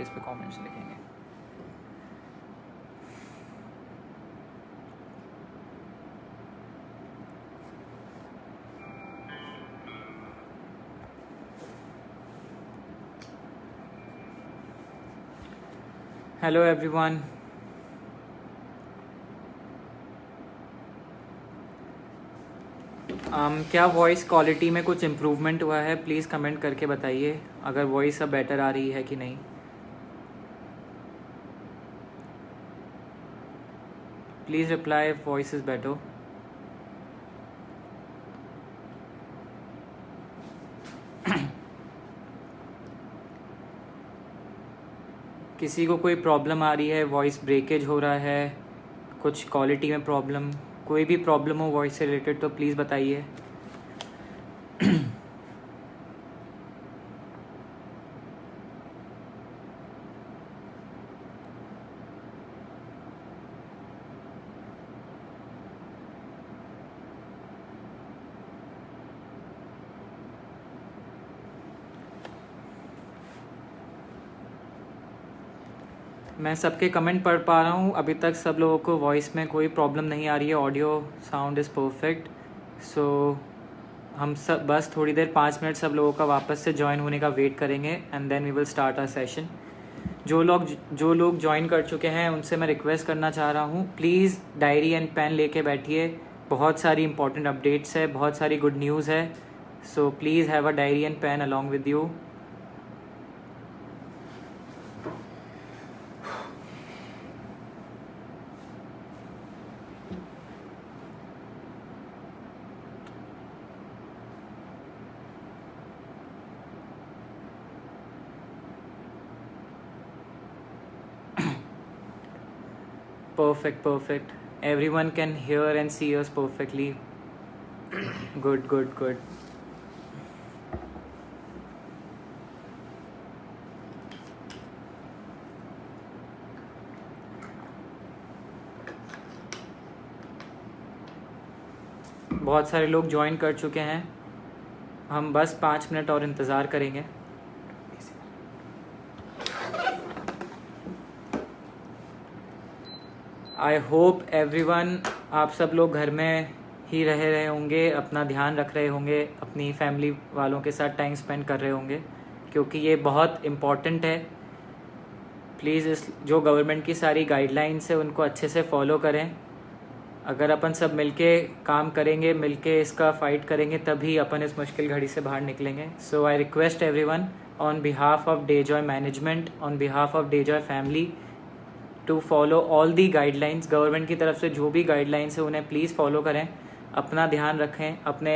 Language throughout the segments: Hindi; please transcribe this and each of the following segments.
इस पे कमेंट्स लिखेंगे। हेलो एवरीवन, क्या वॉइस क्वालिटी में कुछ इम्प्रूवमेंट हुआ है? प्लीज़ कमेंट करके बताइए अगर वॉइस अब बेटर आ रही है कि नहीं। Please reply if voice is better. किसी को कोई प्रॉब्लम आ रही है, वॉइस ब्रेकेज हो रहा है, कुछ क्वालिटी में प्रॉब्लम, कोई भी प्रॉब्लम हो वॉइस से रिलेटेड तो प्लीज़ बताइए। मैं सबके कमेंट पढ़ पा रहा हूँ अभी तक। सब लोगों को वॉइस में कोई प्रॉब्लम नहीं आ रही है, ऑडियो साउंड इज़ परफेक्ट। सो हम सब बस थोड़ी देर 5 मिनट सब लोगों का वापस से ज्वाइन होने का वेट करेंगे and then we will start our session. जो लोग ज्वाइन कर चुके हैं उनसे मैं रिक्वेस्ट करना चाह रहा हूँ, प्लीज़ डायरी एंड पेन लेके बैठिए। बहुत सारी इंपॉर्टेंट अपडेट्स है, बहुत सारी गुड न्यूज़ है। So please have a diary and pen along with you. Perfect. Everyone can hear and see us perfectly. Good. बहुत सारे लोग ज्वाइन कर चुके हैं, हम बस 5 मिनट और इंतज़ार करेंगे। आई होप एवरीवन, आप सब लोग घर में ही रह रहे होंगे, अपना ध्यान रख रहे होंगे, अपनी फैमिली वालों के साथ टाइम स्पेंड कर रहे होंगे, क्योंकि ये बहुत इम्पॉर्टेंट है। प्लीज़ जो गवर्नमेंट की सारी गाइडलाइंस है उनको अच्छे से फॉलो करें। अगर अपन सब मिलके काम करेंगे, मिलके इसका फाइट करेंगे, तभी अपन इस मुश्किल घड़ी से बाहर निकलेंगे। So I request everyone on behalf of Dejoy management, on behalf of Dejoy family, to follow all the guidelines. Government की तरफ से जो भी गाइडलाइंस है उन्हें प्लीज़ फॉलो करें। अपना ध्यान रखें, अपने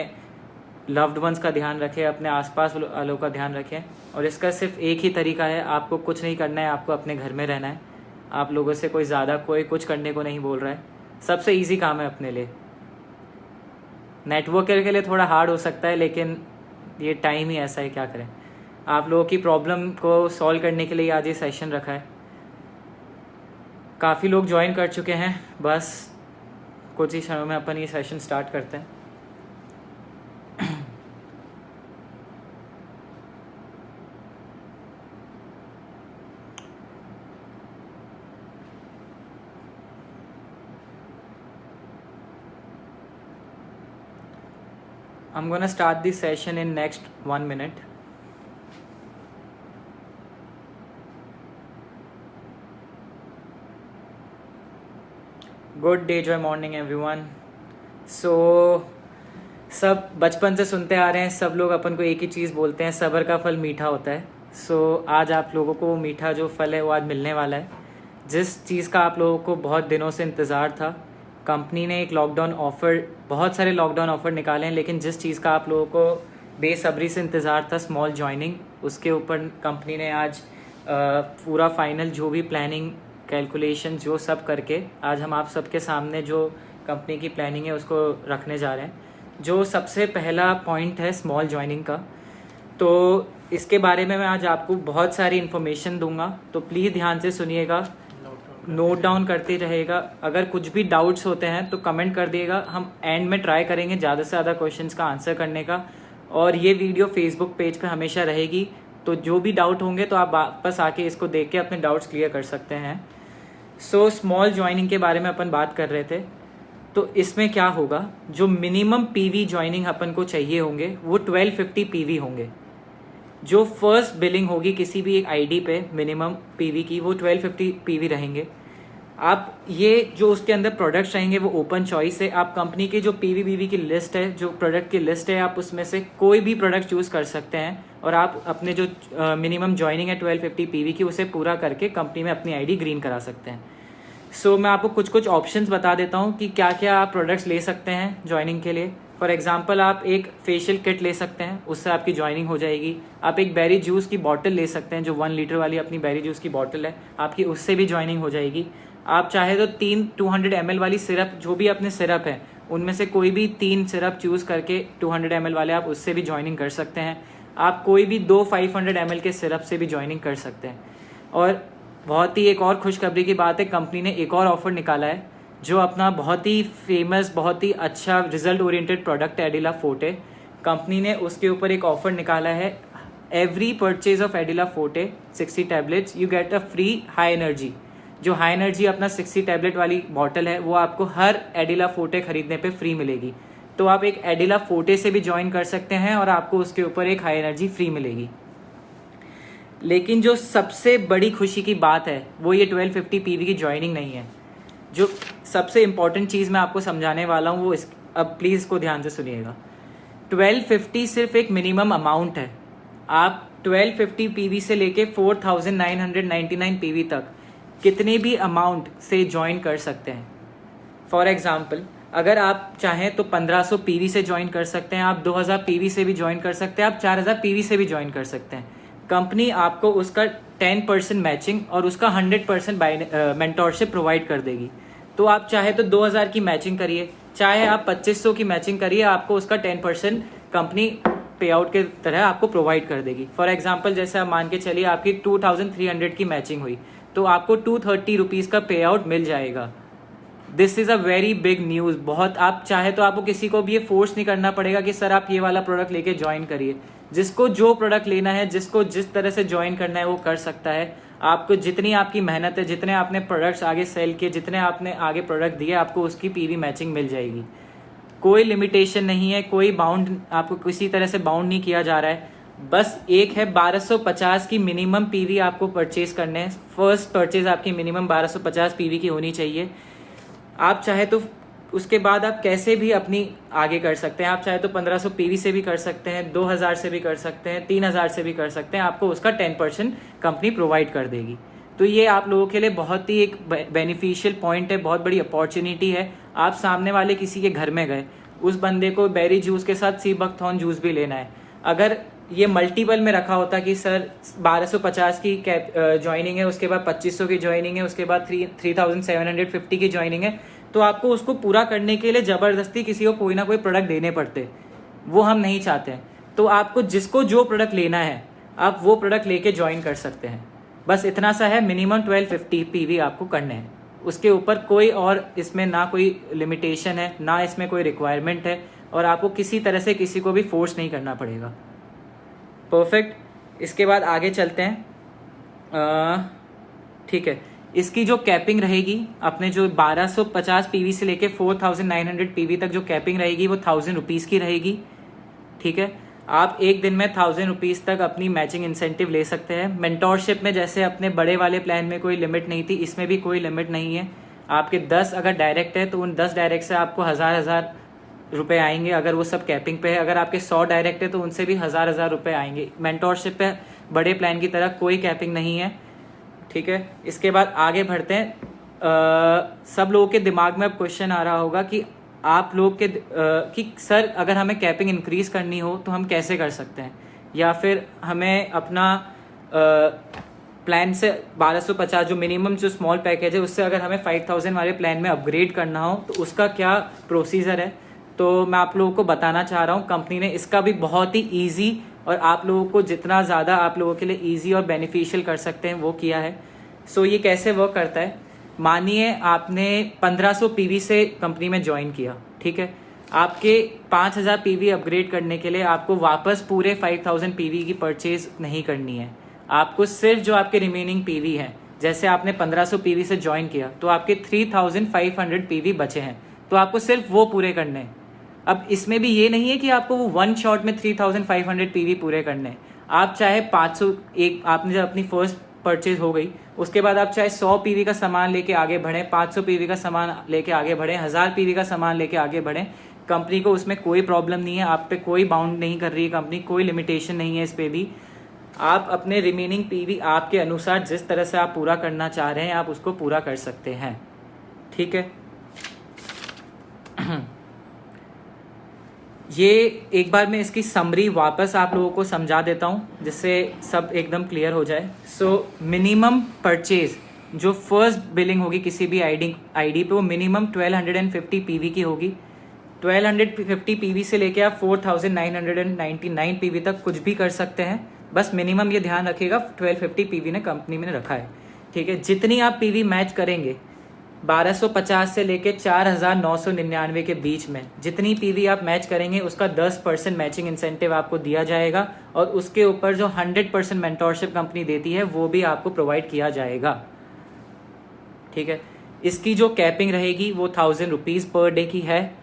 लव्ड वंस का ध्यान रखें, अपने आसपास वालों का ध्यान रखें। और इसका सिर्फ एक ही तरीका है, आपको कुछ नहीं करना है, आपको अपने घर में रहना है। आप लोगों से कोई ज़्यादा कोई कुछ करने को नहीं बोल रहा है। सबसे ईजी काम है अपने लिए। नेटवर्कर के लिए थोड़ा हार्ड हो सकता है, लेकिन ये टाइम ही ऐसा है, क्या करें। आप लोगों की प्रॉब्लम को सॉल्व करने के लिए आज ये सेशन रखा है। काफ़ी लोग ज्वाइन कर चुके हैं, बस कुछ ही समय में अपन ये सेशन स्टार्ट करते हैं। I'm gonna start this session in next 1 minute. Good Dejoy morning everyone. So सब बचपन से सुनते आ रहे हैं, सब लोग अपन को एक ही चीज़ बोलते हैं, सब्र का फल मीठा होता है। सो आज आप लोगों को वो मीठा जो फल है वो आज मिलने वाला है। जिस चीज़ का आप लोगों को बहुत दिनों से इंतज़ार था, कंपनी ने एक लॉकडाउन ऑफ़र, बहुत सारे लॉकडाउन ऑफ़र निकाले हैं, लेकिन जिस चीज़ का आप लोगों को बेसब्री से इंतज़ार था, स्मॉल जॉइनिंग, उसके ऊपर कंपनी ने आज पूरा फाइनल जो भी प्लानिंग कैलकुलेशन जो सब करके आज हम आप सबके सामने जो कंपनी की प्लानिंग है उसको रखने जा रहे हैं। जो सबसे पहला पॉइंट है स्मॉल जॉइनिंग का, तो इसके बारे में मैं आज आपको बहुत सारी इन्फॉर्मेशन दूंगा, तो प्लीज़ ध्यान से सुनिएगा, नोट डाउन करते रहेगा। अगर कुछ भी डाउट्स होते हैं तो कमेंट कर दिएगा, हम एंड में ट्राई करेंगे ज़्यादा से ज़्यादा क्वेश्चंस का आंसर करने का। और ये वीडियो फेसबुक पेज पे हमेशा रहेगी, तो जो भी डाउट होंगे तो आप वापस आके इसको देख के अपने डाउट्स क्लियर कर सकते हैं। सो स्मॉल ज्वाइनिंग के बारे में अपन बात कर रहे थे। तो इसमें क्या होगा, जो मिनिमम पीवी ज्वाइनिंग अपन को चाहिए होंगे वो 1250 पीवी होंगे। जो फर्स्ट बिलिंग होगी किसी भी एक आईडी पे मिनिमम पीवी की, वो 1250 पीवी रहेंगे। आप ये जो उसके अंदर प्रोडक्ट्स रहेंगे वो ओपन चॉइस है। आप कंपनी की जो पीवी बीवी की लिस्ट है, जो प्रोडक्ट की लिस्ट है, आप उसमें से कोई भी प्रोडक्ट चूज़ कर सकते हैं और आप अपने जो मिनिमम ज्वाइनिंग है 1250 पीवी की, उसे पूरा करके कंपनी में अपनी आईडी ग्रीन करा सकते हैं। सो मैं आपको कुछ कुछ ऑप्शंस बता देता हूँ कि क्या क्या आप प्रोडक्ट्स ले सकते हैं ज्वाइनिंग के लिए। फॉर एग्जांपल आप एक फेशियल किट ले सकते हैं, उससे आपकी ज्वाइनिंग हो जाएगी। आप एक बेरी जूस की बॉटल ले सकते हैं, जो 1 लीटर वाली अपनी बेरी जूस की बॉटल है आपकी, उससे भी ज्वाइनिंग हो जाएगी। आप चाहे तो 200 ml वाली सिरप, जो भी अपने सिरप है उनमें से कोई भी 3 सिरप चूज़ करके 200 ml वाले आप उससे भी ज्वाइनिंग कर सकते हैं। आप कोई भी 2 500 ml के सिरप से भी ज्वाइनिंग कर सकते हैं। और बहुत ही एक और खुशखबरी की बात है, कंपनी ने एक और ऑफर निकाला है, जो अपना बहुत ही फेमस, बहुत ही अच्छा रिजल्ट ओरिएंटेड प्रोडक्ट है एडिला फोर्टे। कंपनी ने उसके ऊपर एक ऑफर निकाला है, every purchase of Adila Forte 60 tablets you get a free high energy. जो हाई एनर्जी अपना 60 टैबलेट वाली बॉटल है वो आपको हर एडिला फोर्टे खरीदने पे फ्री मिलेगी। तो आप एक एडिला फोर्टे से भी ज्वाइन कर सकते हैं और आपको उसके ऊपर एक हाई एनर्जी फ्री मिलेगी। लेकिन जो सबसे बड़ी खुशी की बात है वो ये 1250 पीवी की ज्वाइनिंग नहीं है। जो सबसे इम्पॉर्टेंट चीज़ मैं आपको समझाने वाला हूँ वो अब प्लीज़ इसको ध्यान से सुनिएगा। 1250 सिर्फ एक मिनिमम अमाउंट है। आप 1250 पीवी से लेके 4999 पीवी तक कितने भी अमाउंट से ज्वाइन कर सकते हैं। फॉर एग्जाम्पल अगर आप चाहें तो 1500 पीवी से ज्वाइन कर सकते हैं, आप 2000 पीवी से भी ज्वाइन कर सकते हैं, आप 4000 पीवी से भी ज्वाइन कर सकते हैं। कंपनी आपको उसका 10% मैचिंग और उसका 100% मेंटोरशिप प्रोवाइड कर देगी। तो आप चाहे तो 2000 की मैचिंग करिए, चाहे आप 2500 की मैचिंग करिए, आपको उसका 10% कंपनी पे आउट के तरह आपको प्रोवाइड कर देगी। फॉर एग्जाम्पल जैसे आप मान के चलिए आपकी 2300 की मैचिंग हुई तो आपको 230 रुपीज़ का पे आउट मिल जाएगा। This is a very big news. बहुत आप चाहे तो आपको किसी को भी ये फोर्स नहीं करना पड़ेगा कि सर आप ये वाला प्रोडक्ट लेके ज्वाइन करिए। जिसको जो प्रोडक्ट लेना है, जिसको जिस तरह से ज्वाइन करना है वो कर सकता है। आपको जितनी आपकी मेहनत है, जितने आपने प्रोडक्ट्स आगे सेल किए, जितने आपने आगे प्रोडक्ट दिए, आपको उसकी पीवी मैचिंग मिल जाएगी। कोई लिमिटेशन नहीं है, कोई बाउंड आपको किसी तरह से बाउंड नहीं किया जा रहा है। बस एक है 1250 की मिनिमम पीवी आपको परचेज करने हैं। फर्स्ट परचेज आपकी मिनिमम 1250 पीवी की होनी चाहिए। आप चाहे तो उसके बाद आप कैसे भी अपनी आगे कर सकते हैं। आप चाहे तो 1500 पीवी से भी कर सकते हैं, 2000 से भी कर सकते हैं, 3000 से भी कर सकते हैं। आपको उसका 10% कंपनी प्रोवाइड कर देगी। तो ये आप लोगों के लिए बहुत ही एक बेनिफिशियल पॉइंट है, बहुत बड़ी अपॉर्चुनिटी है। आप सामने वाले किसी के घर में गए, उस बंदे को बेरी जूस के साथ सी बकथॉर्न जूस भी लेना है। अगर ये मल्टीपल में रखा होता कि सर 1250 की कैप ज्वाइनिंग है, उसके बाद 2500 की ज्वाइनिंग है, उसके बाद 3750 की ज्वाइनिंग है, तो आपको उसको पूरा करने के लिए ज़बरदस्ती किसी को कोई ना कोई प्रोडक्ट देने पड़ते। वो हम नहीं चाहते हैं। तो आपको जिसको जो प्रोडक्ट लेना है आप वो प्रोडक्ट लेके ज्वाइन कर सकते हैं। बस इतना सा है, मिनिमम 1250 पीवी आपको करने हैं। उसके ऊपर कोई और इसमें ना कोई लिमिटेशन है, ना इसमें कोई रिक्वायरमेंट है, और आपको किसी तरह से किसी को भी फोर्स नहीं करना पड़ेगा। परफेक्ट। इसके बाद आगे चलते हैं। ठीक है, इसकी जो कैपिंग रहेगी, अपने जो 1250 पीवी से लेके 4900 पीवी तक जो कैपिंग रहेगी वो 1000 रुपीज़ की रहेगी। ठीक है, आप एक दिन में 1000 रुपीज़ तक अपनी मैचिंग इंसेंटिव ले सकते हैं। मेंटोरशिप में जैसे अपने बड़े वाले प्लान में कोई लिमिट नहीं थी, इसमें भी कोई लिमिट नहीं है। आपके 10 अगर डायरेक्ट है तो उन 10 डायरेक्ट से आपको 1000 रुपये आएंगे, अगर वो सब कैपिंग पे है। अगर आपके 100 डायरेक्ट है तो उनसे भी 1000 रुपये आएंगे। मेंटोरशिप पे बड़े प्लान की तरह कोई कैपिंग नहीं है। ठीक है, इसके बाद आगे बढ़ते हैं। सब लोगों के दिमाग में अब क्वेश्चन आ रहा होगा कि आप लोग के कि सर अगर हमें कैपिंग इंक्रीज करनी हो तो हम कैसे कर सकते हैं, या फिर हमें अपना प्लान से 1250 जो मिनिमम जो स्मॉल पैकेज है उससे अगर हमें 5000 वाले प्लान में अपग्रेड करना हो तो उसका क्या प्रोसीजर है। तो मैं आप लोगों को बताना चाह रहा हूँ, कंपनी ने इसका भी बहुत ही ईजी और आप लोगों को जितना ज़्यादा आप लोगों के लिए ईजी और बेनिफिशियल कर सकते हैं वो किया है। सो ये कैसे वर्क करता है, मानिए आपने 1500 पीवी से कंपनी में ज्वाइन किया। ठीक है, आपके 5000 पीवी अपग्रेड करने के लिए आपको वापस पूरे 5000 पीवी की परचेज नहीं करनी है। आपको सिर्फ जो आपके रिमेनिंग पीवी है, जैसे आपने 1500 पीवी से ज्वाइन किया तो आपके 3500 पीवी बचे हैं, तो आपको सिर्फ वो पूरे करने हैं। अब इसमें भी ये नहीं है कि आपको वो वन शॉट में 3500 पीवी पूरे करने हैं। आप चाहे 500, एक आपने जब अपनी फर्स्ट परचेज हो गई उसके बाद आप चाहे 100 पीवी का सामान लेके आगे बढ़ें, 500 पीवी का सामान लेके आगे बढ़ें, 1000 पीवी का सामान लेके आगे बढ़ें, कंपनी को उसमें कोई प्रॉब्लम नहीं है। आप पे कोई बाउंड नहीं कर रही है कंपनी, कोई लिमिटेशन नहीं है इस पे भी। आप अपने रिमेनिंग पीवी आपके अनुसार जिस तरह से आप पूरा करना चाह रहे हैं आप उसको पूरा कर सकते हैं, ठीक है। ये एक बार मैं इसकी समरी वापस आप लोगों को समझा देता हूँ जिससे सब एकदम क्लियर हो जाए। सो मिनिमम परचेज जो फर्स्ट बिलिंग होगी किसी भी आईडी पे वो मिनिमम 1250 पीवी की होगी। 1250 पीवी से लेके आप 4999 पीवी तक कुछ भी कर सकते हैं, बस मिनिमम ये ध्यान रखिएगा 1250 पीवी ने कंपनी में रखा है, ठीक है। जितनी आप पीवी मैच करेंगे 1250 से लेके 4999 के बीच में जितनी पीवी आप मैच करेंगे उसका 10% मैचिंग इंसेंटिव आपको दिया जाएगा और उसके ऊपर जो 100% मेंटोरशिप कंपनी देती है वो भी आपको प्रोवाइड किया जाएगा, ठीक है। इसकी जो कैपिंग रहेगी वो 1000 रुपीज़ पर डे की है।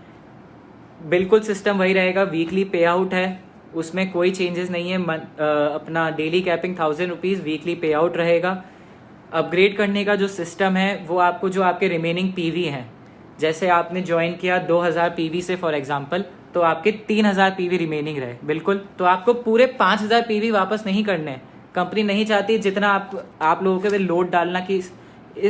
बिल्कुल सिस्टम वही रहेगा, वीकली पे आउट है, उसमें कोई चेंजेस नहीं है। अपना डेली कैपिंग 1000 रुपीज़, वीकली पे आउट रहेगा। अपग्रेड करने का जो सिस्टम है वो आपको जो आपके रिमेनिंग पीवी हैं, जैसे आपने ज्वाइन किया 2000 पीवी से फॉर एग्जांपल, तो आपके 3000 पीवी रिमेनिंग रहे, बिल्कुल। तो आपको पूरे 5000 पीवी वापस नहीं करने हैं। कंपनी नहीं चाहती जितना आप लोगों के पे लोड डालना, कि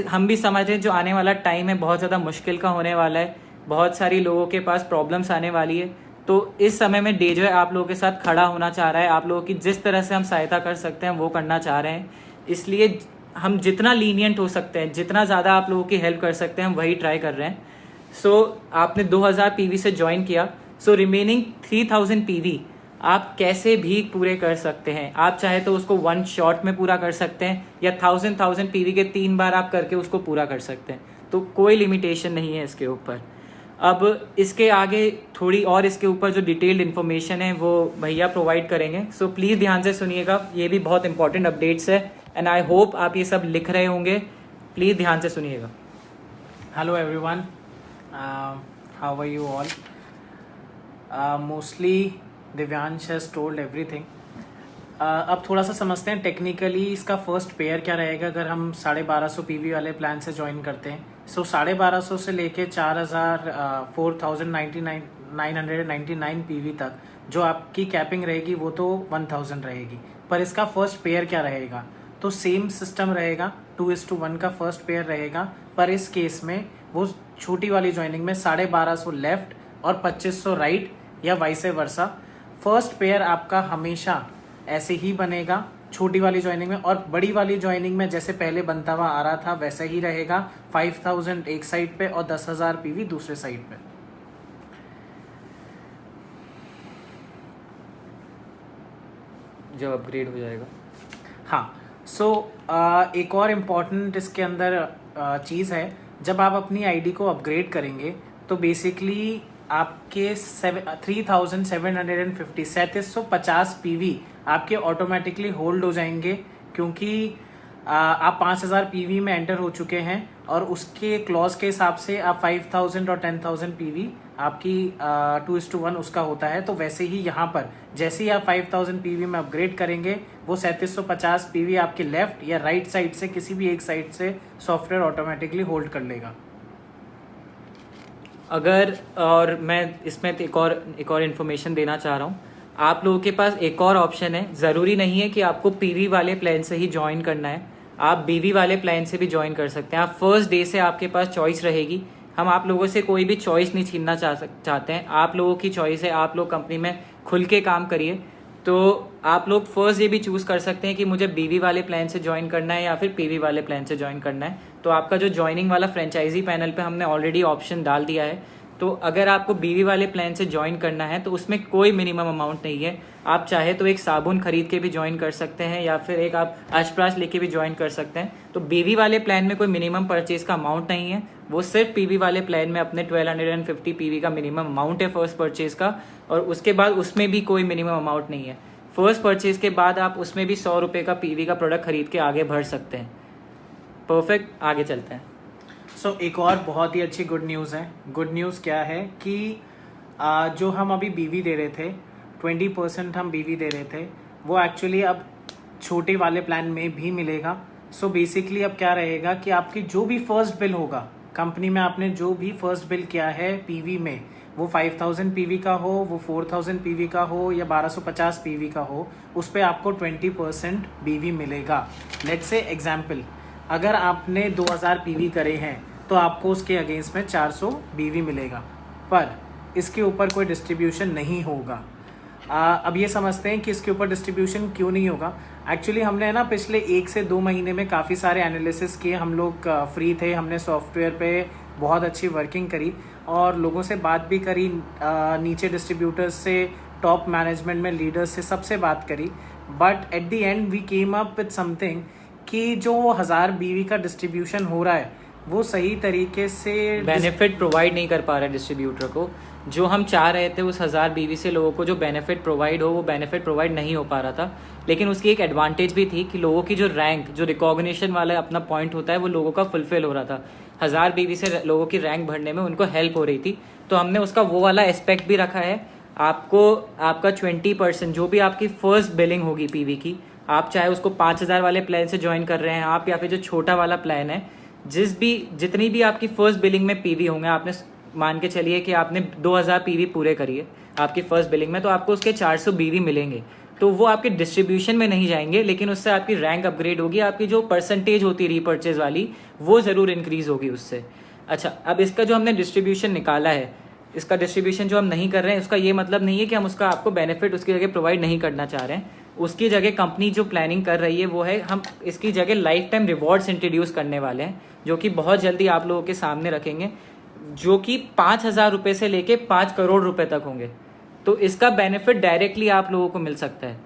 हम भी समझ रहे हैं जो आने वाला टाइम है बहुत ज़्यादा मुश्किल का होने वाला है, बहुत सारी लोगों के पास प्रॉब्लम्स आने वाली है। तो इस समय में डे जो है आप लोगों के साथ खड़ा होना चाह रहा है, आप लोगों की जिस तरह से हम सहायता कर सकते हैं वो करना चाह रहे हैं। इसलिए हम जितना लीनियंट हो सकते हैं, जितना ज़्यादा आप लोगों की हेल्प कर सकते हैं हम वही ट्राई कर रहे हैं। सो आपने 2000 पीवी से ज्वाइन किया, सो रिमेनिंग 3000 पीवी आप कैसे भी पूरे कर सकते हैं। आप चाहे तो उसको वन शॉट में पूरा कर सकते हैं या 1000 पीवी के 3 बार आप करके उसको पूरा कर सकते हैं, तो कोई लिमिटेशन नहीं है इसके ऊपर। अब इसके आगे थोड़ी और इसके ऊपर जो डिटेल्ड इन्फॉर्मेशन है वो भैया प्रोवाइड करेंगे, सो प्लीज़ ध्यान से सुनिएगा, ये भी बहुत इंपॉर्टेंट अपडेट्स है एंड आई होप आप ये सब लिख रहे होंगे, प्लीज़ ध्यान से सुनिएगा। Hello everyone, how are you all? Mostly Divyansh has told everything. अब थोड़ा सा समझते हैं टेक्निकली इसका फर्स्ट पेयर क्या रहेगा अगर हम 1250 पीवी वाले प्लान से ज्वाइन करते हैं। सो 1250 से लेके 4999 पीवी तक जो आपकी कैपिंग रहेगी वो तो 1000 रहेगी, पर इसका फर्स्ट पेयर क्या रहेगा? तो सेम सिस्टम रहेगा, 2:1 का फर्स्ट पेयर रहेगा, पर इस केस में वो छोटी वाली ज्वाइनिंग में 1250 लेफ्ट और 2500 राइट या वाइस वर्सा। फर्स्ट पेयर आपका हमेशा ऐसे ही बनेगा छोटी वाली ज्वाइनिंग में, और बड़ी वाली ज्वाइनिंग में जैसे पहले बनता हुआ आ रहा था वैसा ही रहेगा। 5000 एक साइड पे और 10,000 पीवी दूसरे साइड पे। जब अपग्रेड हो जाएगा। हाँ, सो एक और इम्पॉर्टेंट इसके अंदर चीज़ है, जब आप अपनी आईडी को अपग्रेड करेंगे तो बेसिकली आपके 3750 पीवी आपके ऑटोमेटिकली होल्ड हो जाएंगे, क्योंकि आप 5000 पीवी में एंटर हो चुके हैं और उसके क्लॉज के हिसाब से आप 5000 और 10,000 पीवी आपकी 2:1 उसका होता है। तो वैसे ही यहाँ पर जैसे ही आप 5000 पीवी में अपग्रेड करेंगे वो 3750 पीवी आपके लेफ्ट या राइट साइड से किसी भी एक साइड से सॉफ्टवेयर ऑटोमेटिकली होल्ड कर लेगा। अगर और मैं इसमें एक और इन्फॉर्मेशन देना चाह रहा हूँ, आप लोगों के पास एक और ऑप्शन है। ज़रूरी नहीं है कि आपको पीवी वाले प्लान से ही ज्वाइन करना है, आप बीवी वाले प्लान से भी ज्वाइन कर सकते हैं। आप फर्स्ट डे से आपके पास चॉइस रहेगी। हम आप लोगों से कोई भी चॉइस नहीं छीनना चाहते हैं, आप लोगों की चॉइस है। आप लोग कंपनी में खुल के काम करिए, तो आप लोग फर्स्ट डे भी चूज़ कर सकते हैं कि मुझे बीवी वाले प्लान से ज्वाइन करना है या फिर पीवी वाले प्लान से ज्वाइन करना है। तो आपका जो ज्वाइनिंग वाला फ्रेंचाइजी पैनल पे हमने ऑलरेडी ऑप्शन डाल दिया है, तो अगर आपको बीवी वाले प्लान से ज्वाइन करना है तो उसमें कोई मिनिमम अमाउंट नहीं है। आप चाहे तो एक साबुन खरीद के भी ज्वाइन कर सकते हैं या फिर एक आप अशप्राश लेके भी ज्वाइन कर सकते हैं। तो बीवी वाले प्लान में कोई मिनिमम परचेज का अमाउंट नहीं है, वो सिर्फ पीवी वाले प्लान में अपने 1250 पीवी का मिनिमम अमाउंट है फर्स्ट परचेज का, और उसके बाद उसमें भी कोई मिनिमम अमाउंट नहीं है। फर्स्ट परचेज के बाद आप उसमें भी 100 रुपये का पीवी का प्रोडक्ट खरीद के आगे बढ़ सकते हैं। परफेक्ट, आगे चलते हैं। एक और बहुत ही अच्छी गुड न्यूज़ है। गुड न्यूज़ क्या है कि जो हम अभी बीवी दे रहे थे, 20% हम बीवी दे रहे थे, वो एक्चुअली अब छोटे वाले प्लान में भी मिलेगा। बेसिकली अब क्या रहेगा कि आपकी जो भी फर्स्ट बिल होगा कंपनी में, आपने जो भी फर्स्ट बिल किया है पीवी में, वो 5000 पीवी का हो, वो 4000 पीवी का हो या 1250 पीवी का हो, उस पर आपको 20% बीवी मिलेगा। लेट्स से एग्जाम्पल, अगर आपने 2000 पीवी करे हैं तो आपको उसके अगेंस्ट में 400 बीवी मिलेगा, पर इसके ऊपर कोई डिस्ट्रीब्यूशन नहीं होगा। अब ये समझते हैं कि इसके ऊपर डिस्ट्रीब्यूशन क्यों नहीं होगा। एक्चुअली हमने ना पिछले 1 से 2 महीने में काफ़ी सारे एनालिसिस किए। हम लोग फ्री थे, हमने सॉफ्टवेयर पे बहुत अच्छी वर्किंग करी और लोगों से बात भी करी, नीचे डिस्ट्रीब्यूटर्स से, टॉप मैनेजमेंट में लीडर्स से, सबसे बात करी। But at the end we came up with something कि जो 1000 बीवी का डिस्ट्रीब्यूशन हो रहा है वो सही तरीके से बेनिफिट प्रोवाइड नहीं कर पा रहा है डिस्ट्रीब्यूटर को। जो हम चाह रहे थे उस 1000 बीवी से लोगों को जो बेनिफिट प्रोवाइड हो, वो बेनिफिट प्रोवाइड नहीं हो पा रहा था। लेकिन उसकी एक एडवांटेज भी थी कि लोगों की जो रैंक, जो रिकॉग्निशन वाला अपना पॉइंट होता है, वो लोगों का फुलफिल हो रहा था। 1000 बीवी से लोगों की रैंक बढ़ने में उनको हेल्प हो रही थी। तो हमने उसका वो वाला एस्पेक्ट भी रखा है। आपको आपका 20% जो भी आपकी फर्स्ट बिलिंग होगी पीवी की, आप चाहे उसको 5000 वाले प्लान से ज्वाइन कर रहे हैं आप, या फिर जो छोटा वाला प्लान है, जितनी भी आपकी फर्स्ट बिलिंग में पीवी होंगे, आपने मान के चलिए कि आपने 2000 पीवी पूरे करिए आपकी फर्स्ट बिलिंग में, तो आपको उसके 400 बीवी मिलेंगे। तो वो आपके डिस्ट्रीब्यूशन में नहीं जाएंगे, लेकिन उससे आपकी रैंक अपग्रेड होगी, आपकी जो परसेंटेज होती है रीपर्चेज वाली, वो ज़रूर इंक्रीज होगी उससे। अच्छा, अब इसका जो हमने डिस्ट्रीब्यूशन निकाला है, इसका डिस्ट्रीब्यूशन जो हम नहीं कर रहे हैं, उसका ये मतलब नहीं है कि हम उसका आपको बेनिफिट उसकी जगह प्रोवाइड नहीं करना चाह रहे हैं। उसकी जगह कंपनी जो प्लानिंग कर रही है वो है, हम इसकी जगह लाइफ टाइम रिवॉर्ड्स इंट्रोड्यूस करने वाले हैं, जो कि बहुत जल्दी आप लोगों के सामने रखेंगे, जो कि 5000 रुपये से लेके 5 करोड़ रुपए तक होंगे। तो इसका बेनिफिट डायरेक्टली आप लोगों को मिल सकता है।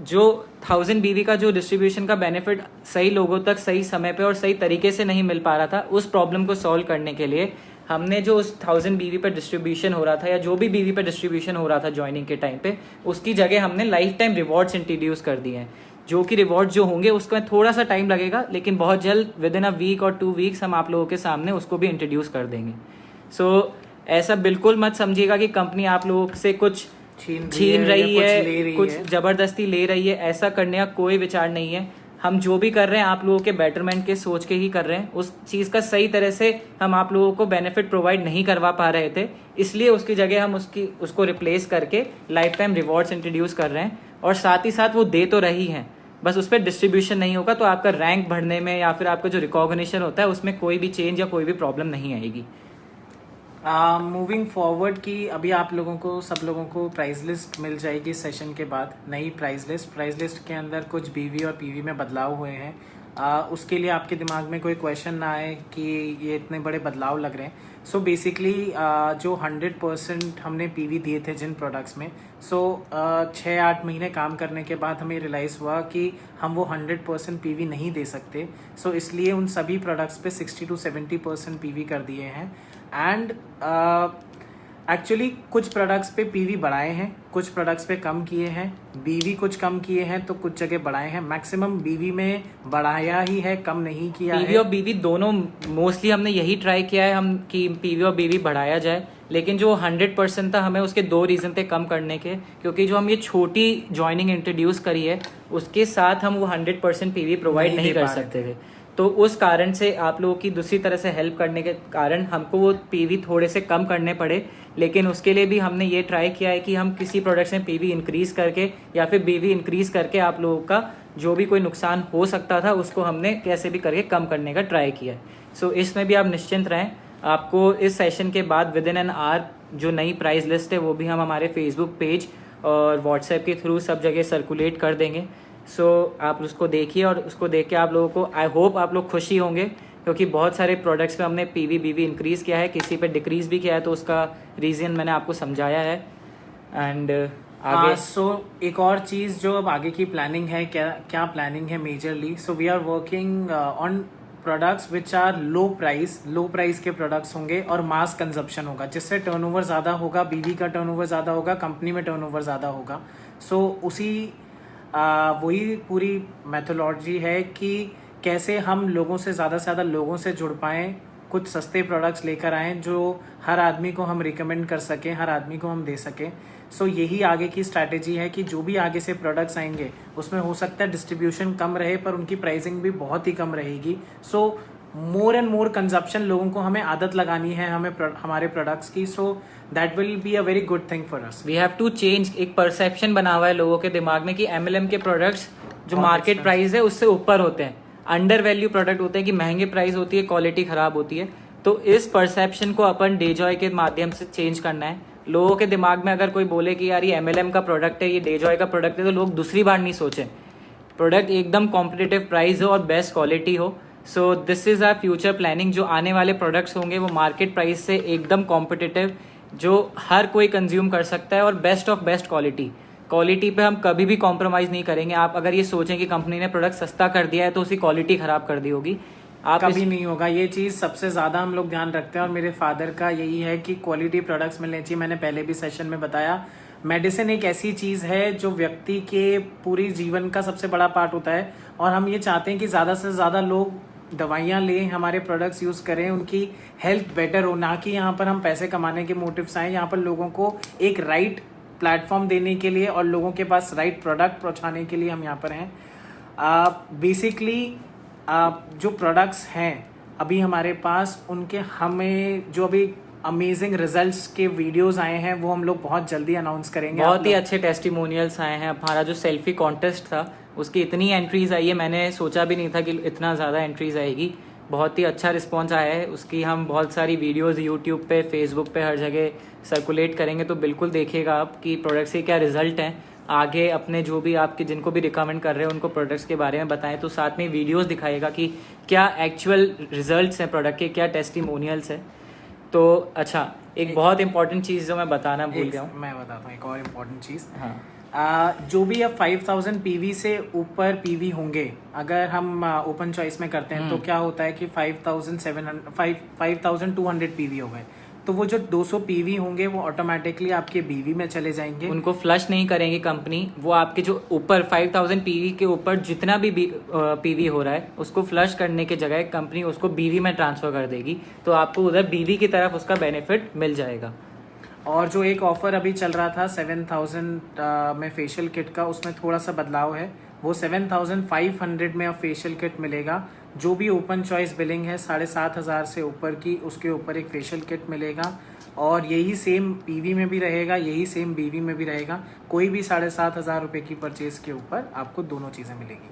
जो 1000 बीवी का जो डिस्ट्रीब्यूशन का बेनिफिट सही लोगों तक सही समय पे और सही तरीके से नहीं मिल पा रहा था, उस प्रॉब्लम को सॉल्व करने के लिए हमने जो उस 1000 बीवी पर डिस्ट्रीब्यूशन हो रहा था, या जो भी बीवी पर डिस्ट्रीब्यूशन हो रहा था ज्वाइनिंग के टाइम पे, उसकी जगह हमने लाइफ टाइम रिवॉर्ड्स इंट्रोड्यूस कर दिए हैं। जो कि रिवॉर्ड जो होंगे उसमें थोड़ा सा टाइम लगेगा, लेकिन बहुत जल्द विद इन अ वीक और 2 वीक्स हम आप लोगों के सामने उसको भी इंट्रोड्यूस कर देंगे। ऐसा बिल्कुल मत समझिएगा कि कंपनी आप लोगों से कुछ छीन रही है, कुछ जबरदस्ती ले रही है। ऐसा करने का कोई विचार नहीं है। हम जो भी कर रहे हैं आप लोगों के बेटरमेंट के सोच के ही कर रहे हैं। उस चीज़ का सही तरह से हम आप लोगों को बेनिफिट प्रोवाइड नहीं करवा पा रहे थे, इसलिए उसकी जगह हम उसको रिप्लेस करके लाइफ टाइम रिवॉर्ड्स इंट्रोड्यूस कर रहे हैं। और साथ ही साथ वो दे तो रही हैं, बस उस पर डिस्ट्रीब्यूशन नहीं होगा, तो आपका रैंक बढ़ने में या फिर आपका जो रिकॉग्निशन होता है उसमें कोई भी चेंज या कोई भी प्रॉब्लम नहीं आएगी। मूविंग फॉरवर्ड की अभी आप लोगों को, सब लोगों को प्राइस लिस्ट मिल जाएगी सेशन के बाद, नई प्राइस लिस्ट के अंदर कुछ बीवी और पीवी में बदलाव हुए हैं। उसके लिए आपके दिमाग में कोई क्वेश्चन ना आए कि ये इतने बड़े बदलाव लग रहे हैं। बेसिकली जो 100% हमने पीवी दिए थे जिन प्रोडक्ट्स में, 6-8 महीने काम करने के बाद हमें रियलाइज़ हुआ कि हम वो 100% पीवी नहीं दे सकते। इसलिए उन सभी प्रोडक्ट्स पे 60 to 70% पीवी कर दिए हैं। एंड एक्चुअली कुछ प्रोडक्ट्स पे पीवी बढ़ाए हैं, कुछ प्रोडक्ट्स पे कम किए हैं, बीवी कुछ कम किए हैं तो कुछ जगह बढ़ाए हैं। मैक्सिमम बीवी में बढ़ाया ही है, कम नहीं किया है। पीवी और बीवी दोनों मोस्टली हमने यही ट्राई किया है हम कि पीवी और बीवी बढ़ाया जाए, लेकिन जो 100% था हमें उसके 2 रीज़न थे कम करने के। क्योंकि जो हम ये छोटी ज्वाइनिंग इंट्रोड्यूस करी है उसके साथ हम वो 100% पीवी प्रोवाइड नहीं कर सकते थे। तो उस कारण से आप लोगों की दूसरी तरह से हेल्प करने के कारण हमको वो पीवी थोड़े से कम करने पड़े। लेकिन उसके लिए भी हमने ये ट्राई किया है कि हम किसी प्रोडक्ट्स में पीवी इंक्रीज करके या फिर बीवी इंक्रीज करके आप लोगों का जो भी कोई नुकसान हो सकता था उसको हमने कैसे भी करके कम करने का ट्राई किया है। इसमें भी आप निश्चिंत रहें। आपको इस सेशन के बाद विद इन एन आवर जो नई प्राइस लिस्ट है वो भी हम हमारे फेसबुक पेज और व्हाट्सएप के थ्रू सब जगह सर्कुलेट कर देंगे। आप उसको देखिए और उसको देख के आप लोगों को, आई होप आप लोग खुशी होंगे क्योंकि बहुत सारे प्रोडक्ट्स पे हमने पीवी बीवी इंक्रीज़ किया है, किसी पे डिक्रीज़ भी किया है, तो उसका रीज़न मैंने आपको समझाया है। एंड आगे सो एक और चीज़ जो अब आगे की प्लानिंग है, क्या क्या प्लानिंग है majorly, so we are working on products which are low price के प्रोडक्ट्स होंगे और मास कंजप्शन होगा, जिससे टर्नओवर ज़्यादा होगा, बीवी का टर्नओवर ज़्यादा होगा, कंपनी में टर्नओवर ज़्यादा होगा। सो उसी वही पूरी मेथोलॉजी है कि कैसे हम लोगों से ज़्यादा लोगों से जुड़ पाएँ, कुछ सस्ते प्रोडक्ट्स लेकर आएँ जो हर आदमी को हम रिकमेंड कर सकें, हर आदमी को हम दे सकें। सो यही आगे की स्ट्रैटेजी है कि जो भी आगे से प्रोडक्ट्स आएंगे उसमें हो सकता है डिस्ट्रीब्यूशन कम रहे पर उनकी प्राइसिंग भी बहुत ही कम रहेगी। सो मोर एंड मोर कंजप्शन, लोगों को हमें आदत लगानी है हमारे प्रोडक्ट्स की। So that will be a very good thing for us. We have to change. एक परसेप्शन बना हुआ है लोगों के दिमाग में कि MLM के प्रोडक्ट्स जो मार्केट प्राइस है उससे ऊपर होते हैं, अंडर वैल्यू प्रोडक्ट होते हैं, कि महंगे प्राइस होती है, क्वालिटी खराब होती है। तो इस परसेप्शन को अपन डेजॉय के माध्यम से चेंज करना है। लोगों के दिमाग में अगर कोई बोले कि यार ये MLM का प्रोडक्ट है, ये डेजॉय का प्रोडक्ट है, तो लोग दूसरी बार नहीं सोचें। प्रोडक्ट एकदम कॉम्पिटिटिव प्राइस हो और बेस्ट क्वालिटी हो। So this is our future planning. जो आने वाले प्रोडक्ट्स होंगे वो मार्केट प्राइस से एकदम कॉम्पिटिटिव, जो हर कोई कंज्यूम कर सकता है, और बेस्ट ऑफ बेस्ट क्वालिटी पे हम कभी भी कॉम्प्रोमाइज़ नहीं करेंगे। आप अगर ये सोचें कि कंपनी ने प्रोडक्ट सस्ता कर दिया है तो उसकी क्वालिटी ख़राब कर दी होगी, आप कभी नहीं होगा। ये चीज़ सबसे ज़्यादा हम लोग ध्यान रखते हैं और मेरे फादर का यही है कि क्वालिटी प्रोडक्ट्स मिलने चाहिए। मैंने पहले भी सेशन में बताया, मेडिसिन एक ऐसी चीज़ है जो व्यक्ति के पूरी जीवन का सबसे बड़ा पार्ट होता है, और हम ये चाहते हैं कि ज़्यादा से ज़्यादा लोग दवाइयाँ लें, हमारे प्रोडक्ट्स यूज़ करें, उनकी हेल्थ बेटर हो। ना कि यहाँ पर हम पैसे कमाने के मोटिव से आए, यहाँ पर लोगों को एक राइट प्लेटफॉर्म देने के लिए और लोगों के पास राइट प्रोडक्ट पहुँचाने के लिए हम यहाँ पर हैं। बेसिकली जो प्रोडक्ट्स हैं अभी हमारे पास, उनके हमें जो अभी अमेजिंग रिजल्ट्स के वीडियोस आए हैं वो हम लोग बहुत जल्दी अनाउंस करेंगे। बहुत ही अच्छे टेस्टिमोनियल्स आए हैं। हमारा जो सेल्फी कॉन्टेस्ट था उसकी इतनी एंट्रीज आई है, मैंने सोचा भी नहीं था कि इतना ज़्यादा एंट्रीज आएगी। बहुत ही अच्छा रिस्पॉन्स आया है उसकी। हम बहुत सारी वीडियोस यूट्यूब पे, फेसबुक पे, हर जगह सर्कुलेट करेंगे, तो बिल्कुल देखिएगा आप कि प्रोडक्ट्स के क्या रिजल्ट हैं। आगे अपने जो भी आपके जिनको भी रिकमेंड कर रहे हैं उनको प्रोडक्ट्स के बारे में बताएं, तो साथ में वीडियोस दिखाएगा कि क्या एक्चुअल रिजल्ट्स हैं प्रोडक्ट के, क्या टेस्टिमोनियल्स है। तो अच्छा, एक बहुत इंपॉर्टेंट चीज़ जो मैं बताना भूल गया हूँ, मैं बताता हूँ एक और इम्पोर्टेंट चीज़। हाँ, जो भी अब 5000 पीवी से ऊपर पीवी होंगे, अगर हम ओपन चॉइस में करते हैं तो क्या होता है कि 5200 पीवी हो गए, तो वो जो 200 पीवी होंगे वो ऑटोमेटिकली आपके बीवी में चले जाएंगे। उनको फ्लश नहीं करेंगे कंपनी, वो आपके जो ऊपर 5000 पीवी के ऊपर जितना भी पीवी हो रहा है उसको फ्लश करने की जगह कंपनी उसको बीवी में ट्रांसफर कर देगी, तो आपको उधर बीवी की तरफ उसका बेनिफिट मिल जाएगा। और जो एक ऑफर अभी चल रहा था 7000 में फेशियल किट का, उसमें थोड़ा सा बदलाव है। वो 7500 में अब फेशियल किट मिलेगा। जो भी ओपन चॉइस बिलिंग है 7500 से ऊपर की, उसके ऊपर एक फेशियल किट मिलेगा। और यही सेम पीवी में भी रहेगा, यही सेम बीवी में भी रहेगा। कोई भी 7500 रुपये की परचेज के ऊपर आपको दोनों चीज़ें मिलेगी।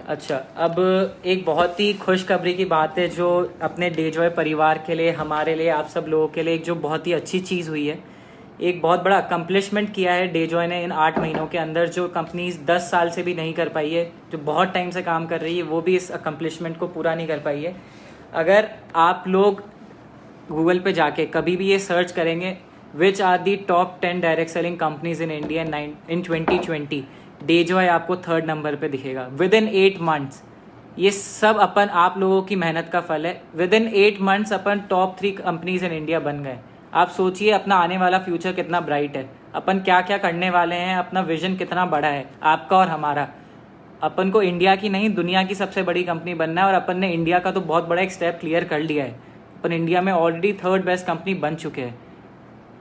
अच्छा, अब एक बहुत ही खुशखबरी की बात है जो अपने डेजॉय परिवार के लिए, हमारे लिए, आप सब लोगों के लिए एक जो बहुत ही अच्छी चीज़ हुई है। एक बहुत बड़ा अकम्पलिशमेंट किया है डेजॉय ने इन 8 महीनों के अंदर, जो कंपनीज 10 साल से भी नहीं कर पाई है, जो बहुत टाइम से काम कर रही है, वो भी इस अकम्पलिशमेंट को पूरा नहीं कर पाई है। अगर आप लोग गूगल पे जाके कभी भी ये सर्च करेंगे which are the top 10 direct selling companies in India in 2020, डेजॉय आपको 3rd नंबर पे दिखेगा विद इन 8 मंथ्स। ये सब अपन आप लोगों की मेहनत का फल है। With in 8 months upon top 3 companies in India बन गए। आप सोचिए अपना आने वाला फ्यूचर कितना ब्राइट है, अपन क्या क्या करने वाले हैं, अपना विजन कितना बड़ा है आपका और हमारा। अपन को इंडिया की नहीं दुनिया की सबसे बड़ी कंपनी बनना है, और अपन ने इंडिया का तो बहुत बड़ा एक स्टेप क्लियर कर लिया है। अपन इंडिया में ऑलरेडी 3rd बेस्ट कंपनी बन चुके हैं।